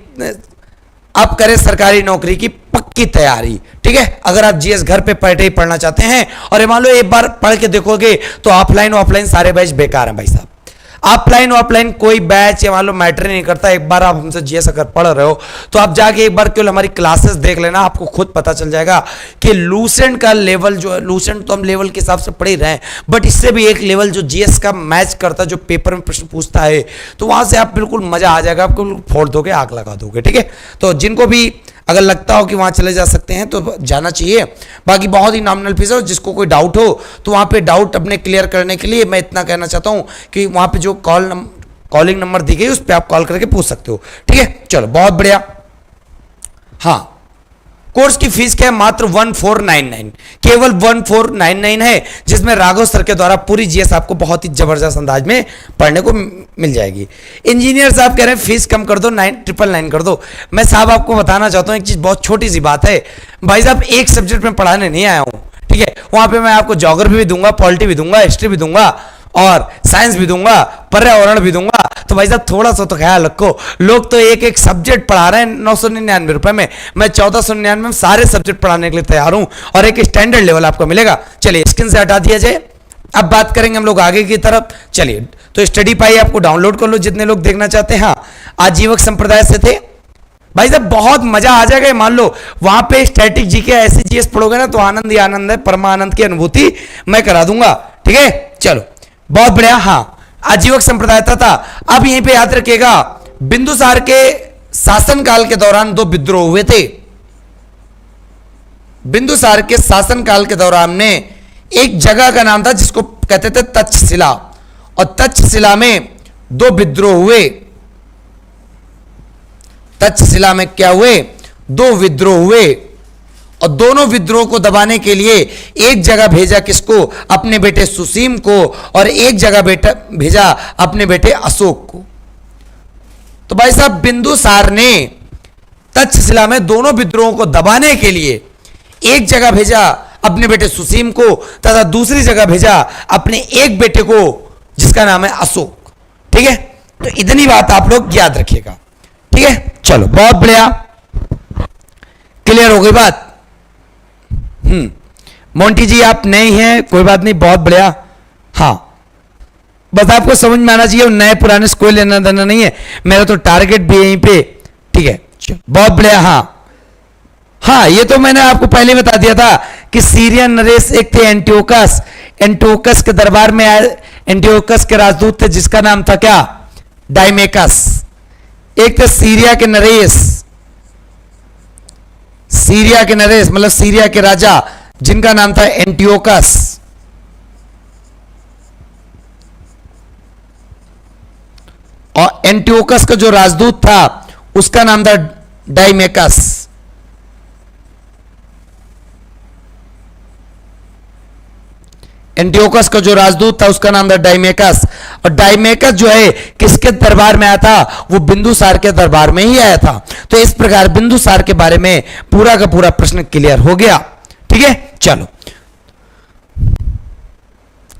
आप करें सरकारी नौकरी की पक्की तैयारी। ठीक है, अगर आप जीएस घर पे बैठे ही पढ़ना चाहते हैं और ये मान लो एक बार पढ़ के देखोगे तो ऑफलाइन ऑफलाइन सारे बैच बेकार हैं भाई साहब। ऑफलाइन ऑफलाइन कोई बैच या मान लो मैटर नहीं करता। एक बार आप हमसे जीएस अगर पढ़ रहे हो तो आप जाके एक बार केवल हमारी क्लासेस देख लेना, आपको खुद पता चल जाएगा कि लूसेंट का लेवल जो है, लूसेंट तो हम लेवल के हिसाब से पढ़ ही रहे हैं, बट इससे भी एक लेवल जो जीएस का मैच करता है, जो पेपर में प्रश्न पूछता है, तो वहां से आप बिल्कुल मजा आ जाएगा, आपको फोड़ दोगे, आग लगा दोगे। ठीक है, तो जिनको भी अगर लगता हो कि वहां चले जा सकते हैं तो जाना चाहिए। बाकी बहुत ही नॉमिनल फीस है, जिसको कोई डाउट हो तो वहां पे डाउट अपने क्लियर करने के लिए मैं इतना कहना चाहता हूं कि वहां पे जो कॉलिंग नंबर दी गई उस पर आप कॉल करके पूछ सकते हो। ठीक है, चलो बहुत बढ़िया। हाँ, कोर्स की फीस क्या है? मात्र 1499, केवल 1499 है, जिसमें राघव सर के द्वारा पूरी जीएस आपको बहुत ही जबरदस्त अंदाज में पढ़ने को मिल जाएगी। इंजीनियर साहब कह रहे हैं फीस कम कर दो, 999 कर दो। मैं साहब आपको बताना चाहता हूं एक चीज, बहुत छोटी सी बात है भाई साहब, एक सब्जेक्ट में पढ़ाने नहीं आया हूं। ठीक है, वहां पे मैं आपको ज्योग्राफी भी दूंगा, पॉलिटी भी दूंगा, हिस्ट्री भी दूंगा और साइंस भी दूंगा, पर्यावरण भी दूंगा। तो भाई साहब थोड़ा सा तो ख्याल रखो, लोग तो एक एक सब्जेक्ट पढ़ा रहे हैं 999 रुपए में, मैं 1499 में सारे सब्जेक्ट पढ़ाने के लिए तैयार हूं और एक स्टैंडर्ड लेवल आपको मिलेगा। चलिए स्क्रीन से हटा दिया जाए, अब बात करेंगे हम लोग आगे की तरफ। चलिए, तो स्टडी पाई आपको डाउनलोड कर लो जितने लोग देखना चाहते हैं। हाँ, आजीवक संप्रदाय से थे भाई साहब, बहुत मजा आ जाएगा। मान लो वहां पे स्टैटिक जीके ऐसे जीएस पढ़ोगे ना तो आनंद ही आनंद है, परमानंद की अनुभूति मैं करा दूंगा। ठीक है, चलो बहुत बढ़िया। हाँ, आजीवक संप्रदाय था। अब यहीं पे याद रखिएगा, बिंदुसार के शासनकाल के दौरान दो विद्रोह हुए थे। बिंदुसार के शासनकाल के दौरान में एक जगह का नाम था जिसको कहते थे तक्षशिला, और तक्षशिला में दो विद्रोह हुए। तक्षशिला में क्या हुए? दो विद्रोह हुए, और दोनों विद्रोह को दबाने के लिए एक जगह भेजा किसको? अपने बेटे सुसीम को, और एक जगह भेजा अपने बेटे अशोक को। तो भाई साहब बिंदुसार ने तक्षशिला में दोनों विद्रोहों को दबाने के लिए एक जगह भेजा अपने बेटे सुसीम को तथा दूसरी जगह भेजा अपने एक बेटे को जिसका नाम है अशोक। ठीक है, तो इतनी बात आप लोग याद रखिएगा। ठीक है, चलो बहुत बढ़िया, क्लियर हो गई बात। मोंटी जी आप नए हैं, कोई बात नहीं, बहुत बढ़िया। हाँ, बस आपको समझ में आना चाहिए, नए पुराने से कोई लेना देना नहीं है, मेरा तो टारगेट भी यहीं पे। ठीक है, चलो बहुत बढ़िया। हाँ, ये तो मैंने आपको पहले बता दिया था कि सीरियन नरेश एक थे एंटियोकस, एंटियोकस के दरबार में आए, एंटियोकस के राजदूत थे जिसका नाम था क्या? डायमेकस। एक थे सीरिया के नरेश, सीरिया के नरेश मतलब सीरिया के राजा जिनका नाम था एंटियोकस, और एंटियोकस का जो राजदूत था उसका नाम था डायमेकस। एंटियोकस का जो राजदूत था उसका नाम था डायमेकस, और डायमेकस जो है किसके दरबार में आया था? वो बिंदुसार के दरबार में ही आया था। तो इस प्रकार बिंदुसार के बारे में पूरा का पूरा प्रश्न क्लियर हो गया। ठीक है, चलो।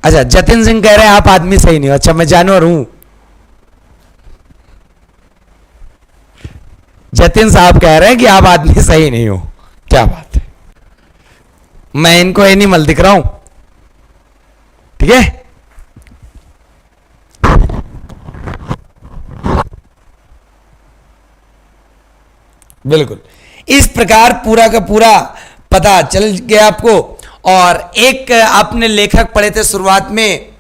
अच्छा, जतिन सिंह कह रहे हैं आप आदमी सही नहीं हो। अच्छा, मैं जानवर हूं। जतिन साहब कह रहे हैं कि आप आदमी सही नहीं हो, क्या बात है, मैं इनको एनिमल दिख रहा हूं। ठीक है, बिल्कुल इस प्रकार पूरा का पूरा पता चल गया आपको। और एक आपने लेखक पढ़े थे शुरुआत में,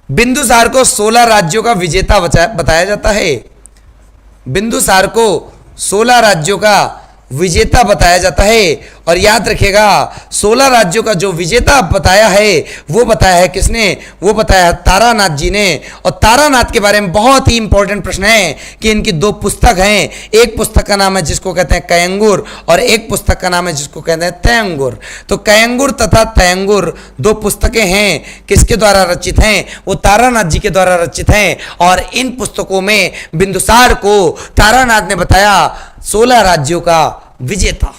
बिंदुसार को 16 राज्यों का विजेता बताया जाता है। बिंदुसार को 16 राज्यों का विजेता बताया जाता है। और याद रखिएगा 16 राज्यों का जो विजेता बताया है वो बताया है किसने? वो बताया है तारानाथ जी ने। और तारानाथ के बारे में बहुत ही इंपॉर्टेंट प्रश्न है कि इनकी दो पुस्तक हैं। एक पुस्तक का नाम है जिसको कहते हैं कयंगुर और एक पुस्तक का नाम है जिसको कहते हैं तयंगुर। तो कयंगुर तथा तयंगुर दो पुस्तकें हैं, किसके द्वारा रचित हैं? वो तारानाथ जी के द्वारा रचित हैं। और इन पुस्तकों में बिंदुसार को तारानाथ ने बताया 16 राज्यों का विजेता।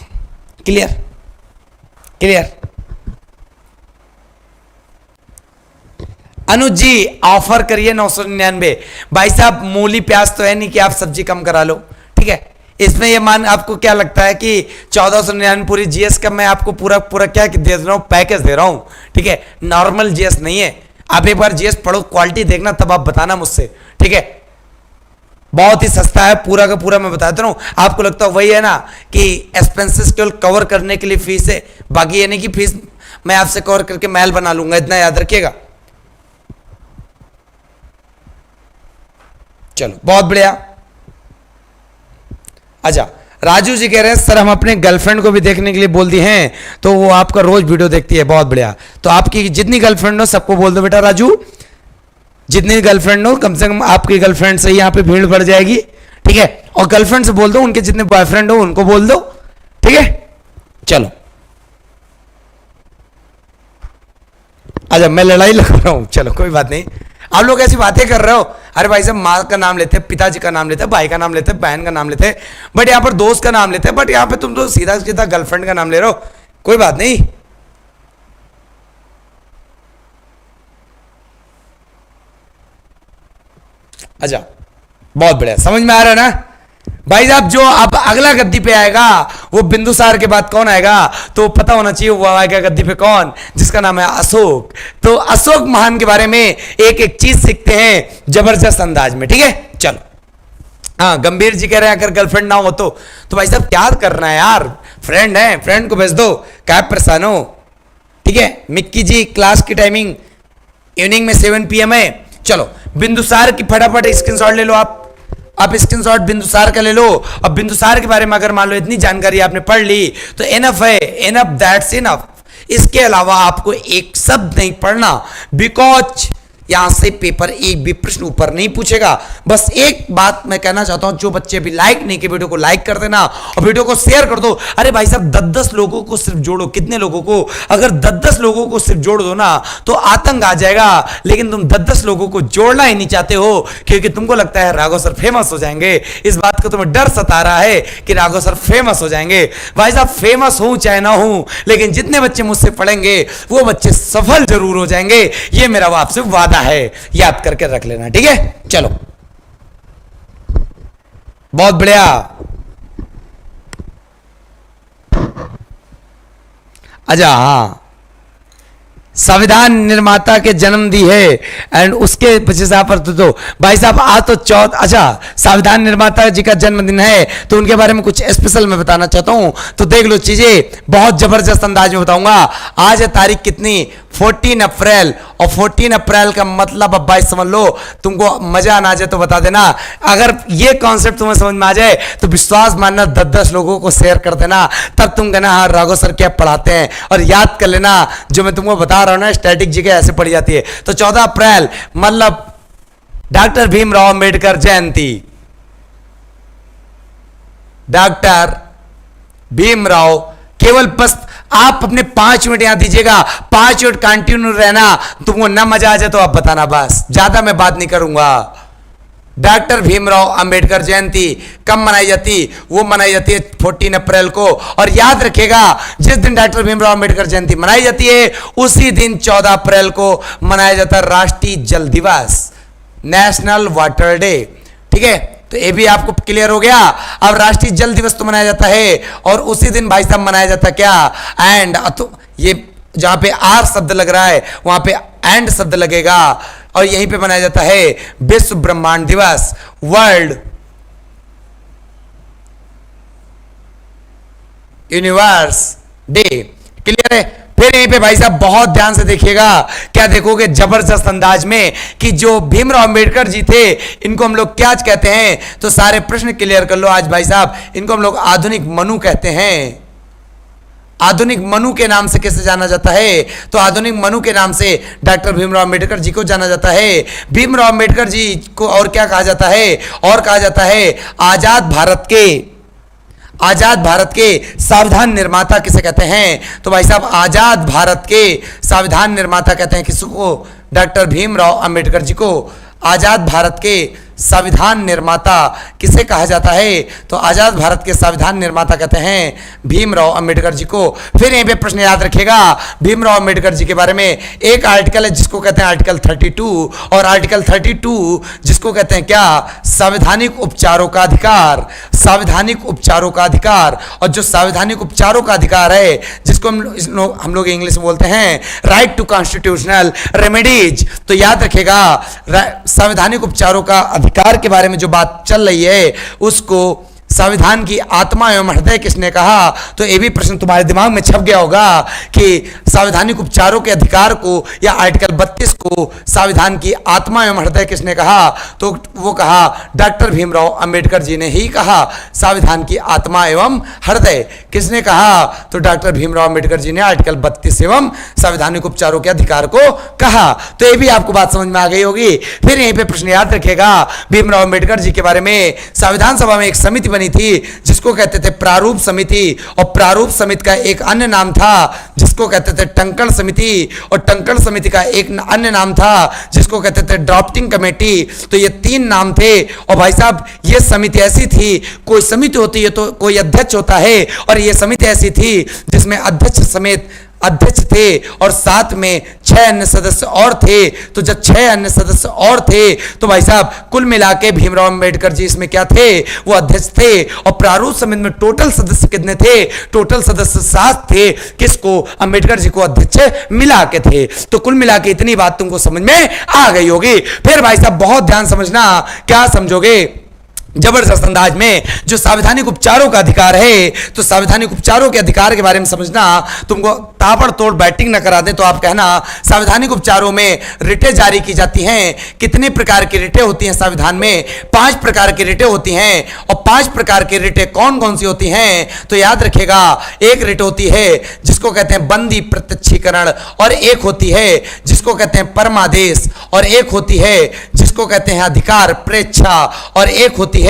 क्लियर? क्लियर? अनुज जी ऑफर करिए 999। भाई साहब मूली प्याज तो है नहीं कि आप सब्जी कम करा लो, ठीक है। इसमें ये मान आपको क्या लगता है कि 1499 पूरी जीएस का मैं आपको पूरा पूरा क्या दे रहा हूं? पैकेज दे रहा हूं, ठीक है। नॉर्मल जीएस नहीं है। आप एक बार जीएस पढ़ो, क्वालिटी देखना, तब आप बताना मुझसे, ठीक है। बहुत ही सस्ता है, पूरा का पूरा मैं बताता हूं। आपको लगता है वही है ना कि एक्सपेंसेस केवल कवर करने के लिए फीस है, बाकी ये नहीं कि फीस मैं आपसे कवर करके महल बना लूंगा, इतना याद रखिएगा। चलो बहुत बढ़िया। अच्छा राजू जी कह रहे हैं सर हम अपने गर्लफ्रेंड को भी देखने के लिए बोल दिए हैं तो वो आपका रोज वीडियो देखती है। बहुत बढ़िया। तो आपकी जितनी गर्लफ्रेंड हो सबको बोल दो बेटा राजू, जितनी गर्लफ्रेंड हो कम से कम आपकी गर्लफ्रेंड से यहाँ पे भीड़ बढ़ जाएगी, ठीक है। और गर्लफ्रेंड से बोल दो, उनके जितने बॉयफ्रेंड हो उनको बोल दो, ठीक है। चलो अच्छा मैं लड़ाई लगा रहा हूं, चलो कोई बात नहीं। आप लोग ऐसी बातें कर रहे हो, अरे भाई साहब माँ का नाम लेते, पिताजी का नाम लेते, भाई का नाम लेते, बहन का नाम लेते, बट यहाँ पर दोस्त का नाम लेते, बट यहाँ पे तुम तो सीधा सीधा गर्लफ्रेंड का नाम ले रहे हो। कोई बात नहीं। अच्छा बहुत बढ़िया, समझ में आ रहा है ना भाई साहब। जो अब अगला गद्दी पे आएगा वो बिंदुसार के बाद कौन आएगा तो पता होना चाहिए। वो आएगा गद्दी पे कौन? जिसका नाम है अशोक। तो अशोक महान के बारे में एक एक चीज सीखते हैं जबरदस्त अंदाज में, ठीक है। चलो हाँ गंभीर जी कह रहे हैं अगर गर्लफ्रेंड ना हो तो भाई साहब क्या करना है यार, फ्रेंड है, फ्रेंड को भेज दो, क्या परेशान हो, ठीक है। मिक्की जी क्लास की टाइमिंग इवनिंग में 7 PM है। चलो बिंदुसार की फटाफट स्क्रीनशॉट ले लो। आप स्क्रीनशॉट बिंदुसार का ले लो। अब बिंदुसार के बारे में अगर मान लो इतनी जानकारी आपने पढ़ ली तो इनफ है, इनफ, दैट्स इनफ। इसके अलावा आपको एक शब्द नहीं पढ़ना, बिकॉज यहां से पेपर एक भी प्रश्न ऊपर नहीं पूछेगा। बस एक बात मैं कहना चाहता हूं, जो बच्चे भी लाइक नहीं किए वीडियो को लाइक कर देना और वीडियो को शेयर कर दो। अरे भाई साहब 10-10 लोगों को सिर्फ जोड़ो, कितने लोगों को? अगर 10-10 लोगों को सिर्फ जोड़ दो ना तो आतंक आ जाएगा। लेकिन तुम 10-10 लोगों को जोड़ना ही नहीं चाहते हो क्योंकि तुमको लगता है राघव सर फेमस हो जाएंगे। इस बात का तुम्हें डर सता रहा है कि राघव सर फेमस हो जाएंगे। भाई साहब फेमस हूं चाहे ना हूं, लेकिन जितने बच्चे मुझसे पढ़ेंगे वो बच्चे सफल जरूर हो जाएंगे, ये मेरा आपसे वादा है, याद करके रख लेना, ठीक है। चलो बहुत बढ़िया। अच्छा हाँ संविधान निर्माता के जन्म दी है एंड उसके पीछे पर तो भाई साहब आज तो अच्छा संविधान निर्माता जी का जन्मदिन है तो उनके बारे में कुछ स्पेशल मैं बताना चाहता हूं। तो देख लो चीजें बहुत जबरदस्त अंदाज में बताऊंगा। आज है तारीख कितनी? 14 अप्रैल। और 14 अप्रैल का मतलब अब भाई समझ लो, तुमको मजा ना आ जाए तो बता देना। अगर ये कॉन्सेप्ट तुम्हें समझ में आ जाए तो विश्वास मानना 10-10 लोगों को शेयर कर देना, तब तुम कहना हाँ राघव सर क्या पढ़ाते हैं। और याद कर लेना जो मैं तुमको बता रहा हूं ना स्टैटिक जी के ऐसे पढ़ी जाती है। तो 14 अप्रैल मतलब डॉक्टर भीमराव अंबेडकर जयंती। डॉक्टर भीमराव, केवल बस आप अपने 5 मिनट यहां दीजिएगा, 5 मिनट कंटिन्यू रहना। तुमको ना मजा आ जाए तो आप बताना, बस ज्यादा मैं बात नहीं करूंगा। डॉक्टर भीमराव अंबेडकर जयंती कब मनाई जाती? वो मनाई जाती है 14 अप्रैल को। और याद रखिएगा जिस दिन डॉक्टर भीमराव अंबेडकर जयंती मनाई जाती है उसी दिन 14 अप्रैल को मनाया जाता है राष्ट्रीय जल दिवस, नेशनल वाटर डे, ठीक है। तो ये भी आपको क्लियर हो गया। अब राष्ट्रीय जल दिवस तो मनाया जाता है और उसी दिन भाई साहब मनाया जाता क्या? एंड तो ये जहां पे आर शब्द लग रहा है वहां पे एंड शब्द लगेगा और यहीं पे मनाया जाता है विश्व ब्रह्मांड दिवस, वर्ल्ड यूनिवर्स डे। क्लियर है? फिर यहीं पे भाई साहब बहुत ध्यान से देखिएगा, क्या देखोगे जबरदस्त अंदाज में कि जो भीमराव अंबेडकर जी थे इनको हम लोग क्या कहते हैं, तो सारे प्रश्न क्लियर कर लो आज भाई साहब। इनको हम लोग आधुनिक मनु कहते हैं। आधुनिक मनु के नाम से किसे जाना जाता है, तो आधुनिक मनु के नाम से डॉक्टर भीमराव अंबेडकर जी को जाना जाता है। भीमराव अंबेडकर जी को और क्या कहा जाता है, और कहा जाता है आजाद भारत के संविधान निर्माता किसे कहते हैं, तो भाई साहब आजाद भारत के संविधान निर्माता कहते हैं किसको, डॉक्टर भीमराव अंबेडकर जी को आजाद भारत के संविधान निर्माता किसे कहा जाता है, तो आजाद भारत के संविधान निर्माता कहते हैं भीमराव अंबेडकर जी को। फिर यहीं पे प्रश्न याद रखिएगा भीमराव अंबेडकर जी के बारे में, एक आर्टिकल है जिसको कहते हैं आर्टिकल 32, और आर्टिकल 32 जिसको कहते हैं क्या, संवैधानिक उपचारों का अधिकार, संवैधानिक उपचारों का अधिकार। और जो संवैधानिक उपचारों का अधिकार है जिसको हम लोग इंग्लिश में बोलते हैं राइट टू कॉन्स्टिट्यूशनल रेमेडीज, तो याद रखिएगा संवैधानिक उपचारों का अधिकार के बारे में जो बात चल रही है उसको संविधान की आत्मा एवं हृदय किसने कहा, तो ये भी प्रश्न तुम्हारे दिमाग में छप गया होगा कि संवैधानिक उपचारों के अधिकार को या आर्टिकल 32 को संविधान की आत्मा एवं हृदय किसने कहा, तो वो कहा डॉक्टर भीमराव अंबेडकर जी ने ही कहा। संविधान की आत्मा एवं हृदय किसने कहा, तो डॉक्टर भीमराव अंबेडकर जी ने आर्टिकल 32 एवं संवैधानिक उपचारों के अधिकार को कहा। तो ये भी आपको बात समझ में आ गई होगी। फिर यहीं पे प्रश्न याद रखेगा भीमराव अंबेडकर जी के बारे में, संविधान सभा में एक समिति बनी थी जिसको कहते थे प्रारूप समिति, और प्रारूप समिति का एक अन्य नाम था जिसको कहते थे टंकण समिति, और टंकण समिति का एक अन्य नाम था जिसको कहते थे ड्राफ्टिंग कमेटी। तो ये तीन नाम थे। और भाई साहब ये समिति ऐसी थी, कोई समिति होती है तो कोई अध्यक्ष होता है, और ये समिति ऐसी थी जिसमें अध्यक्ष समेत अध्यक्ष थे और साथ में 6 अन्य सदस्य और थे। तो जब 6 अन्य सदस्य और थे तो भाई साहब कुल मिला के भीमराव अंबेडकर जी इसमें क्या थे, वो अध्यक्ष थे। और प्रारूप समिति में टोटल सदस्य कितने थे, टोटल सदस्य 7 थे। किसको, अंबेडकर जी को अध्यक्ष मिला के थे। तो कुल मिला के इतनी बात तुमको समझ में आ गई होगी। फिर भाई साहब बहुत ध्यान समझना, क्या समझोगे, जबरदस्त अंदाज में जो संवैधानिक उपचारों का अधिकार है, तो संवैधानिक उपचारों के अधिकार के बारे में समझना। तुमको ताबड़तोड़ बैटिंग न करा दे तो आप कहना संवैधानिक उपचारों में रिटें जारी की जाती हैं। कितने प्रकार की रिटें होती हैं संविधान में, 5 प्रकार की रिटें होती हैं। और 5 प्रकार की रिटें कौन कौन सी होती हैं, तो याद रखेगा एक रिट होती है जिसको कहते हैं बंदी प्रत्यक्षीकरण, और एक होती है जिसको कहते हैं परमादेश, और एक होती है जिसको कहते हैं अधिकार प्रेक्षा, और एक होती है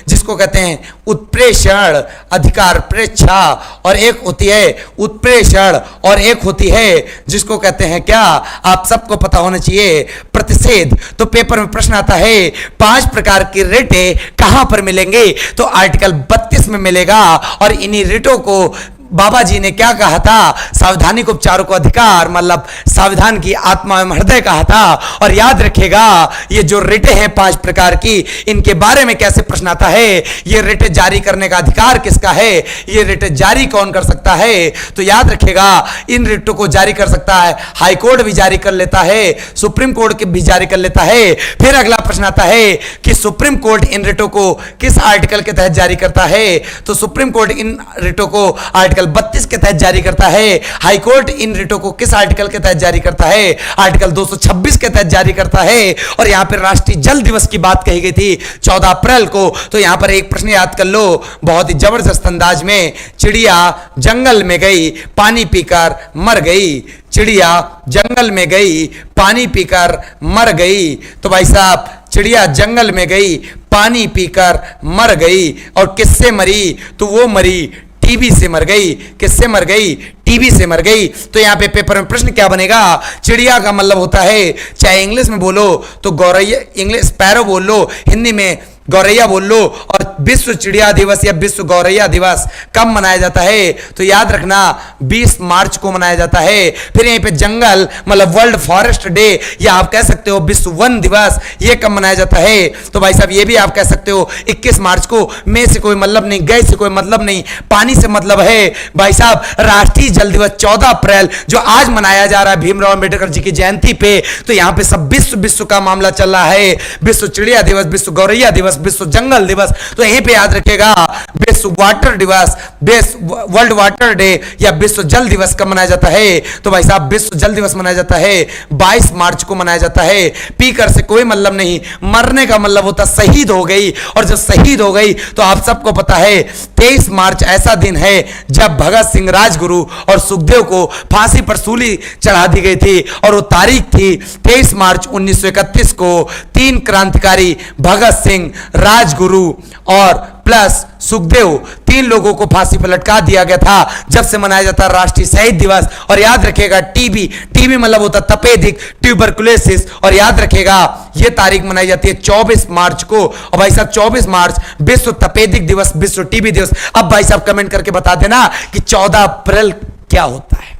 जिसको कहते हैं उत्प्रेषण, अधिकार प्रेक्षा, और एक होती है उत्प्रेषण, और एक होती है जिसको कहते हैं क्या, आप सबको पता होना चाहिए, प्रतिषेध। तो पेपर में प्रश्न आता है 5 प्रकार की रिटें कहां पर मिलेंगे, तो आर्टिकल 32 में मिलेगा। और इन्हीं रिटों को बाबा जी ने क्या कहा था, संवैधानिक उपचारों को अधिकार, मतलब संविधान की आत्मा एवं हृदय कहा था। और याद रखिएगा ये जो रिटें हैं 5 प्रकार की, इनके बारे में कैसे प्रश्न आता है, ये रिटें जारी करने का अधिकार किसका है, ये रिटें जारी कौन कर सकता है, तो याद रखिएगा इन रिटों को जारी कर सकता है हाई कोर्ट भी जारी कर लेता है, सुप्रीम कोर्ट भी जारी कर लेता है। फिर अगला प्रश्न आता है कि सुप्रीम कोर्ट इन रिटों को किस आर्टिकल के तहत जारी करता है, तो सुप्रीम कोर्ट इन रिटों को आर्टिकल 32 के तहत जारी करता है। हाई कोर्ट इन रिटों को किस आर्टिकल के तहत जारी करता है, आर्टिकल 226 के तहत जारी करता है। और यहां पर राष्ट्रीय जल दिवस की बात कही गई थी 14 अप्रैल को। तो यहां पर एक प्रश्न याद कर लो बहुत ही जबरदस्त अंदाज में, चिड़िया जंगल में गई पानी पीकर मर गई, चिड़िया जंगल में गई पानी पीकर मर गई। तो भाई साहब चिड़िया जंगल में गई पानी पीकर मर गई, और किससे मरी, तो वो मरी टीबी से मर गई। किससे मर गई, टीबी से मर गई। तो यहां पे पेपर में प्रश्न क्या बनेगा, चिड़िया का मतलब होता है, चाहे इंग्लिश में बोलो तो गौरैया, इंग्लिश स्पैरो बोल लो, हिंदी में गौरैया बोल लो। और विश्व चिड़िया दिवस या विश्व गौरैया दिवस कब मनाया जाता है, तो याद रखना 20 मार्च को मनाया जाता है। फिर यहीं पे जंगल मतलब वर्ल्ड फॉरेस्ट डे, या आप कह सकते हो विश्व वन दिवस, ये कब मनाया जाता है, तो भाई साहब ये भी आप कह सकते हो 21 मार्च को। में से कोई मतलब नहीं, गए से कोई मतलब नहीं, पानी से मतलब है। भाई साहब राष्ट्रीय जल दिवस 14 अप्रैल जो आज मनाया जा रहा है भीमराव अंबेडकर जी की जयंती पे, तो यहां पे सब विश्व का मामला चल रहा है। विश्व चिड़िया दिवस, विश्व गौरैया दिवस विश्व जंगल दिवस, तो यहीं पे याद रखिएगा विश्व वाटर दिवस, विश्व वर्ल्ड वाटर डे या विश्व जल दिवस कब मनाया जाता है? तो भाई साहब विश्व जल दिवस मनाया जाता है 22 मार्च को मनाया जाता है। पीकर से कोई मतलब नहीं, मरने का मतलब होता शहीद हो गई, और जब शहीद हो गई तो आप सबको पता है 23 मार्च ऐसा दिन है जब भगत सिंह राजगुरु और सुखदेव को फांसी पर सूली चढ़ा दी गई थी, और वो तारीख थी 23 मार्च 1931 को। तीन क्रांतिकारी भगत सिंह, राजगुरु और प्लस सुखदेव, तीन लोगों को फांसी पर लटका दिया गया था। जब से मनाया जाता है राष्ट्रीय शहीद दिवस। और याद रखिएगा टीबी, टीबी मतलब होता तपेदिक, ट्यूबरकुलोसिस, और याद रखिएगा यह तारीख मनाई जाती है 24 मार्च को। और भाई साहब 24 मार्च विश्व तपेदिक दिवस, विश्व टीबी दिवस। अब भाई साहब कमेंट करके बता देना कि 14 अप्रैल क्या होता है।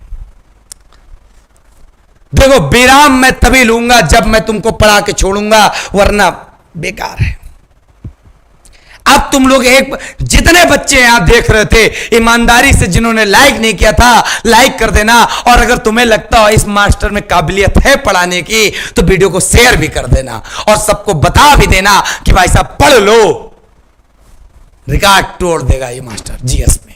देखो विराम मैं तभी लूंगा जब मैं तुमको पढ़ा के छोड़ूंगा, वरना बेकार है। अब तुम लोग एक, जितने बच्चे यहां देख रहे थे ईमानदारी से, जिन्होंने लाइक नहीं किया था लाइक कर देना, और अगर तुम्हें लगता हो इस मास्टर में काबिलियत है पढ़ाने की तो वीडियो को शेयर भी कर देना, और सबको बता भी देना कि भाई साहब पढ़ लो, रिकॉर्ड तोड़ देगा ये मास्टर जीएस में।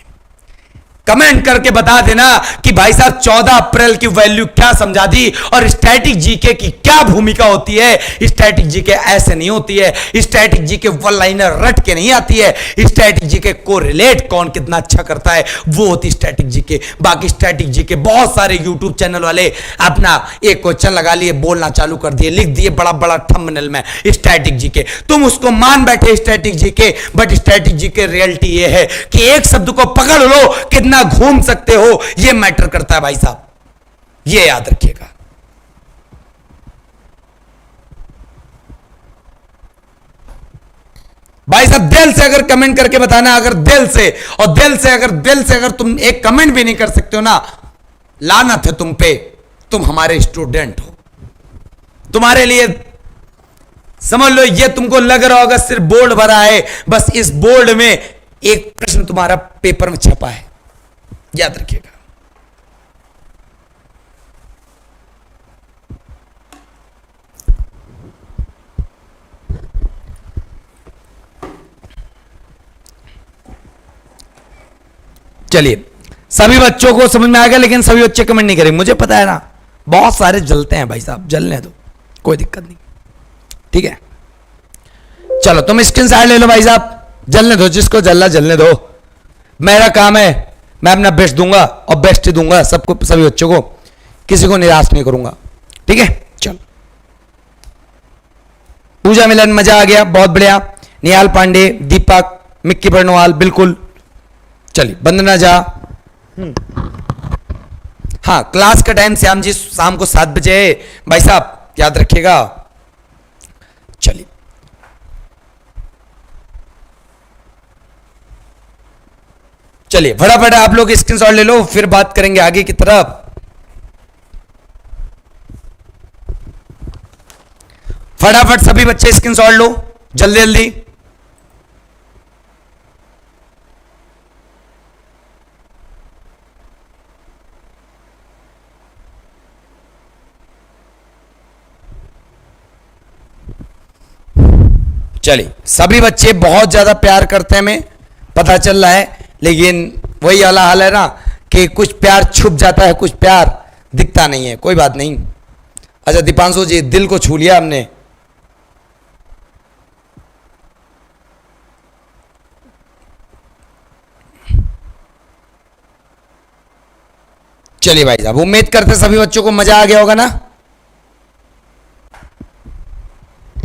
कमेंट करके बता देना कि भाई साहब 14 अप्रैल की वैल्यू क्या समझा दी, और स्टैटिक जीके की क्या भूमिका होती है। स्टैटिक जीके ऐसे नहीं होती है, स्टैटिक जीके वन लाइनर रट के नहीं आती है। स्टैटिक जीके को रिलेट कौन कितना अच्छा करता है वो होती स्टैटिक जीके। बाकी स्टैटिक जीके बहुत सारे यूट्यूब चैनल वाले अपना एक क्वेश्चन लगा लिए, बोलना चालू कर दिए, लिख दिए बड़ा बड़ा थंबनेल में स्टैटिक जीके, तुम उसको मान बैठे static GK. But static GK reality ये है कि एक शब्द को पकड़ लो कितना घूम सकते हो, यह मैटर करता है भाई साहब, यह याद रखिएगा। भाई साहब दिल से अगर कमेंट करके बताना, अगर दिल से, और दिल से अगर तुम एक कमेंट भी नहीं कर सकते हो ना, लानत है तुम पे। तुम हमारे स्टूडेंट हो, तुम्हारे लिए समझ लो ये तुमको लग रहा होगा सिर्फ बोर्ड भरा है, बस इस बोर्ड में एक प्रश्न तुम्हारा पेपर में छपा है, याद रखिएगा। चलिए सभी बच्चों को समझ में आ गया, लेकिन सभी बच्चे कमेंट नहीं करेंगे, मुझे पता है ना, बहुत सारे जलते हैं भाई साहब, जलने दो, कोई दिक्कत नहीं, ठीक है। चलो तुम स्क्रीन शॉट ले लो भाई साहब, जलने दो, जिसको जलना जलने दो। मेरा काम है, मैं अपना बेस्ट दूंगा और बेस्ट ही दूंगा सबको, सभी बच्चों को, किसी को निराश नहीं करूंगा, ठीक है। चलो पूजा मिलन, मजा आ गया, बहुत बढ़िया। निहाल पांडे, दीपक, मिक्की बर्नवाल, बिल्कुल। चलिए वंदना झा, हाँ क्लास का टाइम श्याम जी शाम को 7 बजे है भाई साहब, याद रखिएगा। चलिए चलिए फटाफट आप लोग स्क्रीनशॉट ले लो, फिर बात करेंगे आगे की तरफ। फटाफट सभी बच्चे स्क्रीनशॉट लो, जल्दी जल्दी। चलिए सभी बच्चे बहुत ज्यादा प्यार करते हैं, हमें पता चल रहा है, लेकिन वही वाला हाल है ना कि कुछ प्यार छुप जाता है, कुछ प्यार दिखता नहीं है, कोई बात नहीं। अच्छा दीपांशु जी, दिल को छू लिया हमने। चलिए भाई साहब, उम्मीद करते सभी बच्चों को मजा आ गया होगा ना।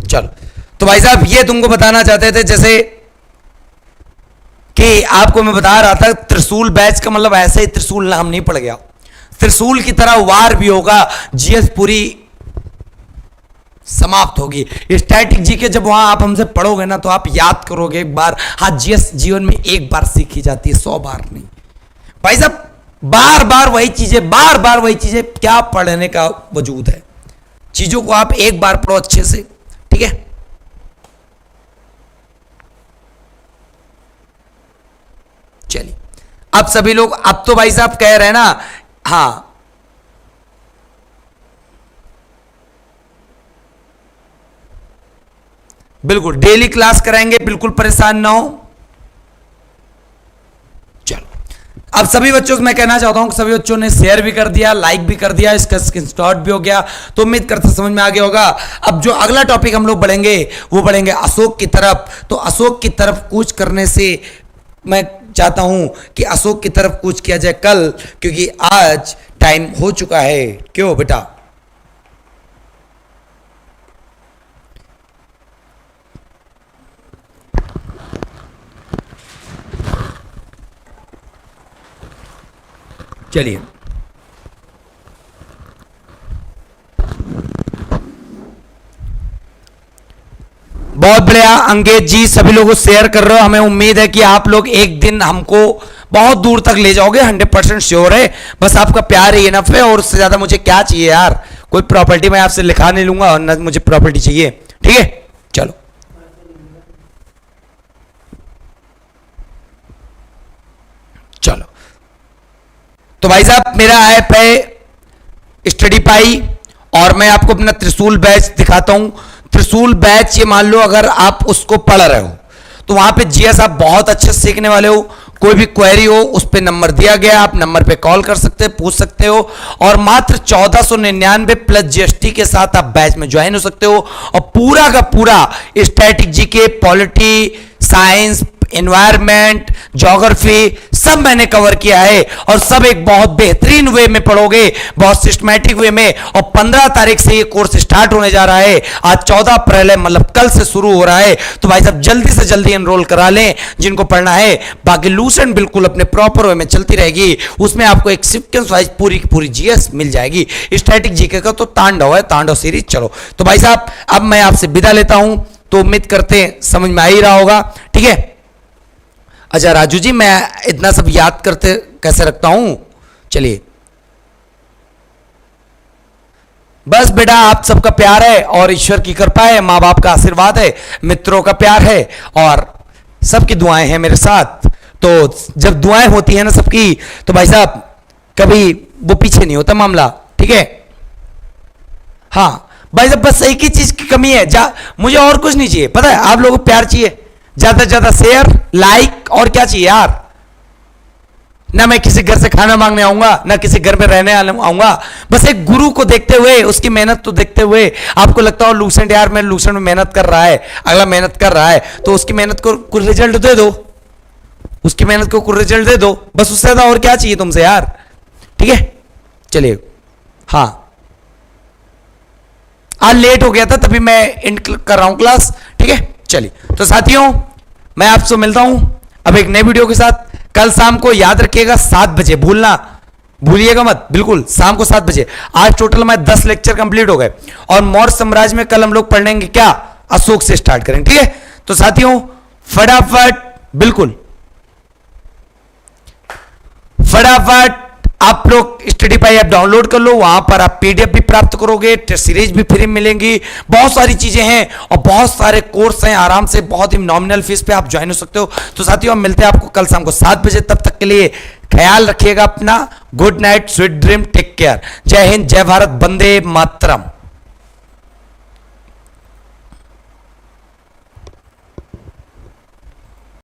चलो तो भाई साहब ये तुमको बताना चाहते थे, जैसे कि आपको मैं बता रहा था त्रिशूल बैच का मतलब ऐसे ही त्रिशूल नाम नहीं पड़ गया, त्रिशूल की तरह वार भी होगा, जीएस पूरी समाप्त होगी। स्टैटिक जीके जब वहां आप हमसे पढ़ोगे ना तो आप याद करोगे एक बार। हाँ जीएस जीवन में एक बार सीखी जाती है, 100 बार नहीं भाई साहब, बार बार वही चीजें, बार बार वही चीजें, क्या पढ़ने का वजूद है। चीजों को आप एक बार पढ़ो अच्छे से, ठीक है। चलिए अब सभी लोग, अब तो भाई साहब कह रहे हैं ना, हाँ बिल्कुल डेली क्लास कराएंगे, बिल्कुल परेशान ना हो। चलो, अब सभी बच्चों से मैं कहना चाहता हूं कि सभी बच्चों ने शेयर भी कर दिया, लाइक भी कर दिया, इसका स्क्रीनशॉट भी हो गया, तो उम्मीद करता समझ में आ गया होगा। अब जो अगला टॉपिक हम लोग बढ़ेंगे वो बढ़ेंगे अशोक की तरफ। तो अशोक की तरफ कूच करने से मैं चाहता हूं कि अशोक की तरफ कूच किया जाए कल, क्योंकि आज टाइम हो चुका है। क्यों बेटा? चलिए, बहुत बढ़िया अंकित जी, सभी लोगों को शेयर कर रहे हो। हमें उम्मीद है कि आप लोग एक दिन हमको बहुत दूर तक ले जाओगे, 100% श्योर है। बस आपका प्यार ही इनफ है, और उससे ज्यादा मुझे क्या चाहिए यार। कोई प्रॉपर्टी मैं आपसे लिखा नहीं लूंगा, और ना मुझे प्रॉपर्टी चाहिए। ठीक है, चलो चलो। तो भाई साहब, मेरा ऐप है स्टडी पाई, और मैं आपको अपना त्रिशूल बैच दिखाता हूं। त्रिशूल बैच, ये मान लो अगर आप उसको पढ़ रहे हो तो वहां पे जीएस आप बहुत अच्छे से सीखने वाले हो। कोई भी क्वेरी हो उस पे नंबर दिया गया, आप नंबर पे कॉल कर सकते हैं, पूछ सकते हो, और मात्र 1499 प्लस जीएसटी के साथ आप बैच में ज्वाइन हो सकते हो। और पूरा का पूरा static GK, polity, science, environment, geography सब मैंने कवर किया है, और सब एक बहुत बेहतरीन वे में पढ़ोगे, बहुत सिस्टमैटिक वे में। और 15 तारीख से ये कोर्स स्टार्ट होने जा रहा है। आज 14 अप्रैल है, मतलब कल से शुरू हो रहा है। तो भाई साहब जल्दी से जल्दी एनरोल करा लें जिनको पढ़ना है। बाकी लूसेंट बिल्कुल अपने प्रॉपर वे में चलती रहेगी, उसमें आपको एक सीक्वेंस वाइज पूरी की पूरी जीएस मिल जाएगी। स्टैटिक जीके का तो तांडव है, तांडव सीरीज। चलो तो भाई साहब, अब मैं आपसे विदा लेता हूं, तो उम्मीद करते हैं समझ में आ ही रहा होगा। ठीक है, अच्छा राजू जी, मैं इतना सब याद करते कैसे रखता हूं? चलिए, बस बेटा आप सबका प्यार है, और ईश्वर की कृपा है, माँ बाप का आशीर्वाद है, मित्रों का प्यार है, और सबकी दुआएं हैं मेरे साथ। तो जब दुआएं होती हैं ना सबकी, तो भाई साहब कभी वो पीछे नहीं होता मामला। ठीक है, हाँ भाई साहब, बस एक ही चीज की कमी है, मुझे और कुछ नहीं चाहिए, पता है? आप लोगों को प्यार चाहिए, ज्यादा से ज्यादा शेयर, लाइक, और क्या चाहिए यार? ना मैं किसी घर से खाना मांगने आऊंगा, ना किसी घर में रहने आऊंगा। बस एक गुरु को देखते हुए, उसकी मेहनत तो देखते हुए, आपको लगता हो लूसेंट यार, मैं लूसेंट में मेहनत कर रहा है, अगला मेहनत कर रहा है, तो उसकी मेहनत को कुछ रिजल्ट दे दो, उसकी मेहनत को कुछ रिजल्ट दे दो, बस उससे ज्यादा और क्या चाहिए तुमसे यार? ठीक है, चलिए। हाँ, आज लेट हो गया था, तभी मैं एंड कर रहा हूं क्लास। ठीक है, चलिए। तो साथियों, मैं आपसे मिलता हूं अब एक नए वीडियो के साथ। कल शाम को याद रखिएगा 7 बजे, भूलिएगा मत, बिल्कुल शाम को 7 बजे। आज टोटल हमारे 10 लेक्चर कंप्लीट हो गए, और मौर्य साम्राज्य में कल हम लोग पढ़ेंगे क्या? अशोक से स्टार्ट करेंगे। ठीक है, तो साथियों फटाफट, बिल्कुल फटाफट आप लोग स्टडी पाई ऐप डाउनलोड कर लो, वहां पर आप पीडीएफ भी प्राप्त करोगे, टेस्ट सीरीज भी फ्री मिलेंगी, बहुत सारी चीजें हैं, और बहुत सारे कोर्स हैं, आराम से बहुत ही नॉमिनल फीस पे आप ज्वाइन हो सकते हो। तो साथियों, हम मिलते हैं आपको कल शाम को 7 बजे। तब तक के लिए ख्याल रखिएगा अपना। Good night, sweet dream, take care. जय हिंद, जय भारत, वंदे मातरम।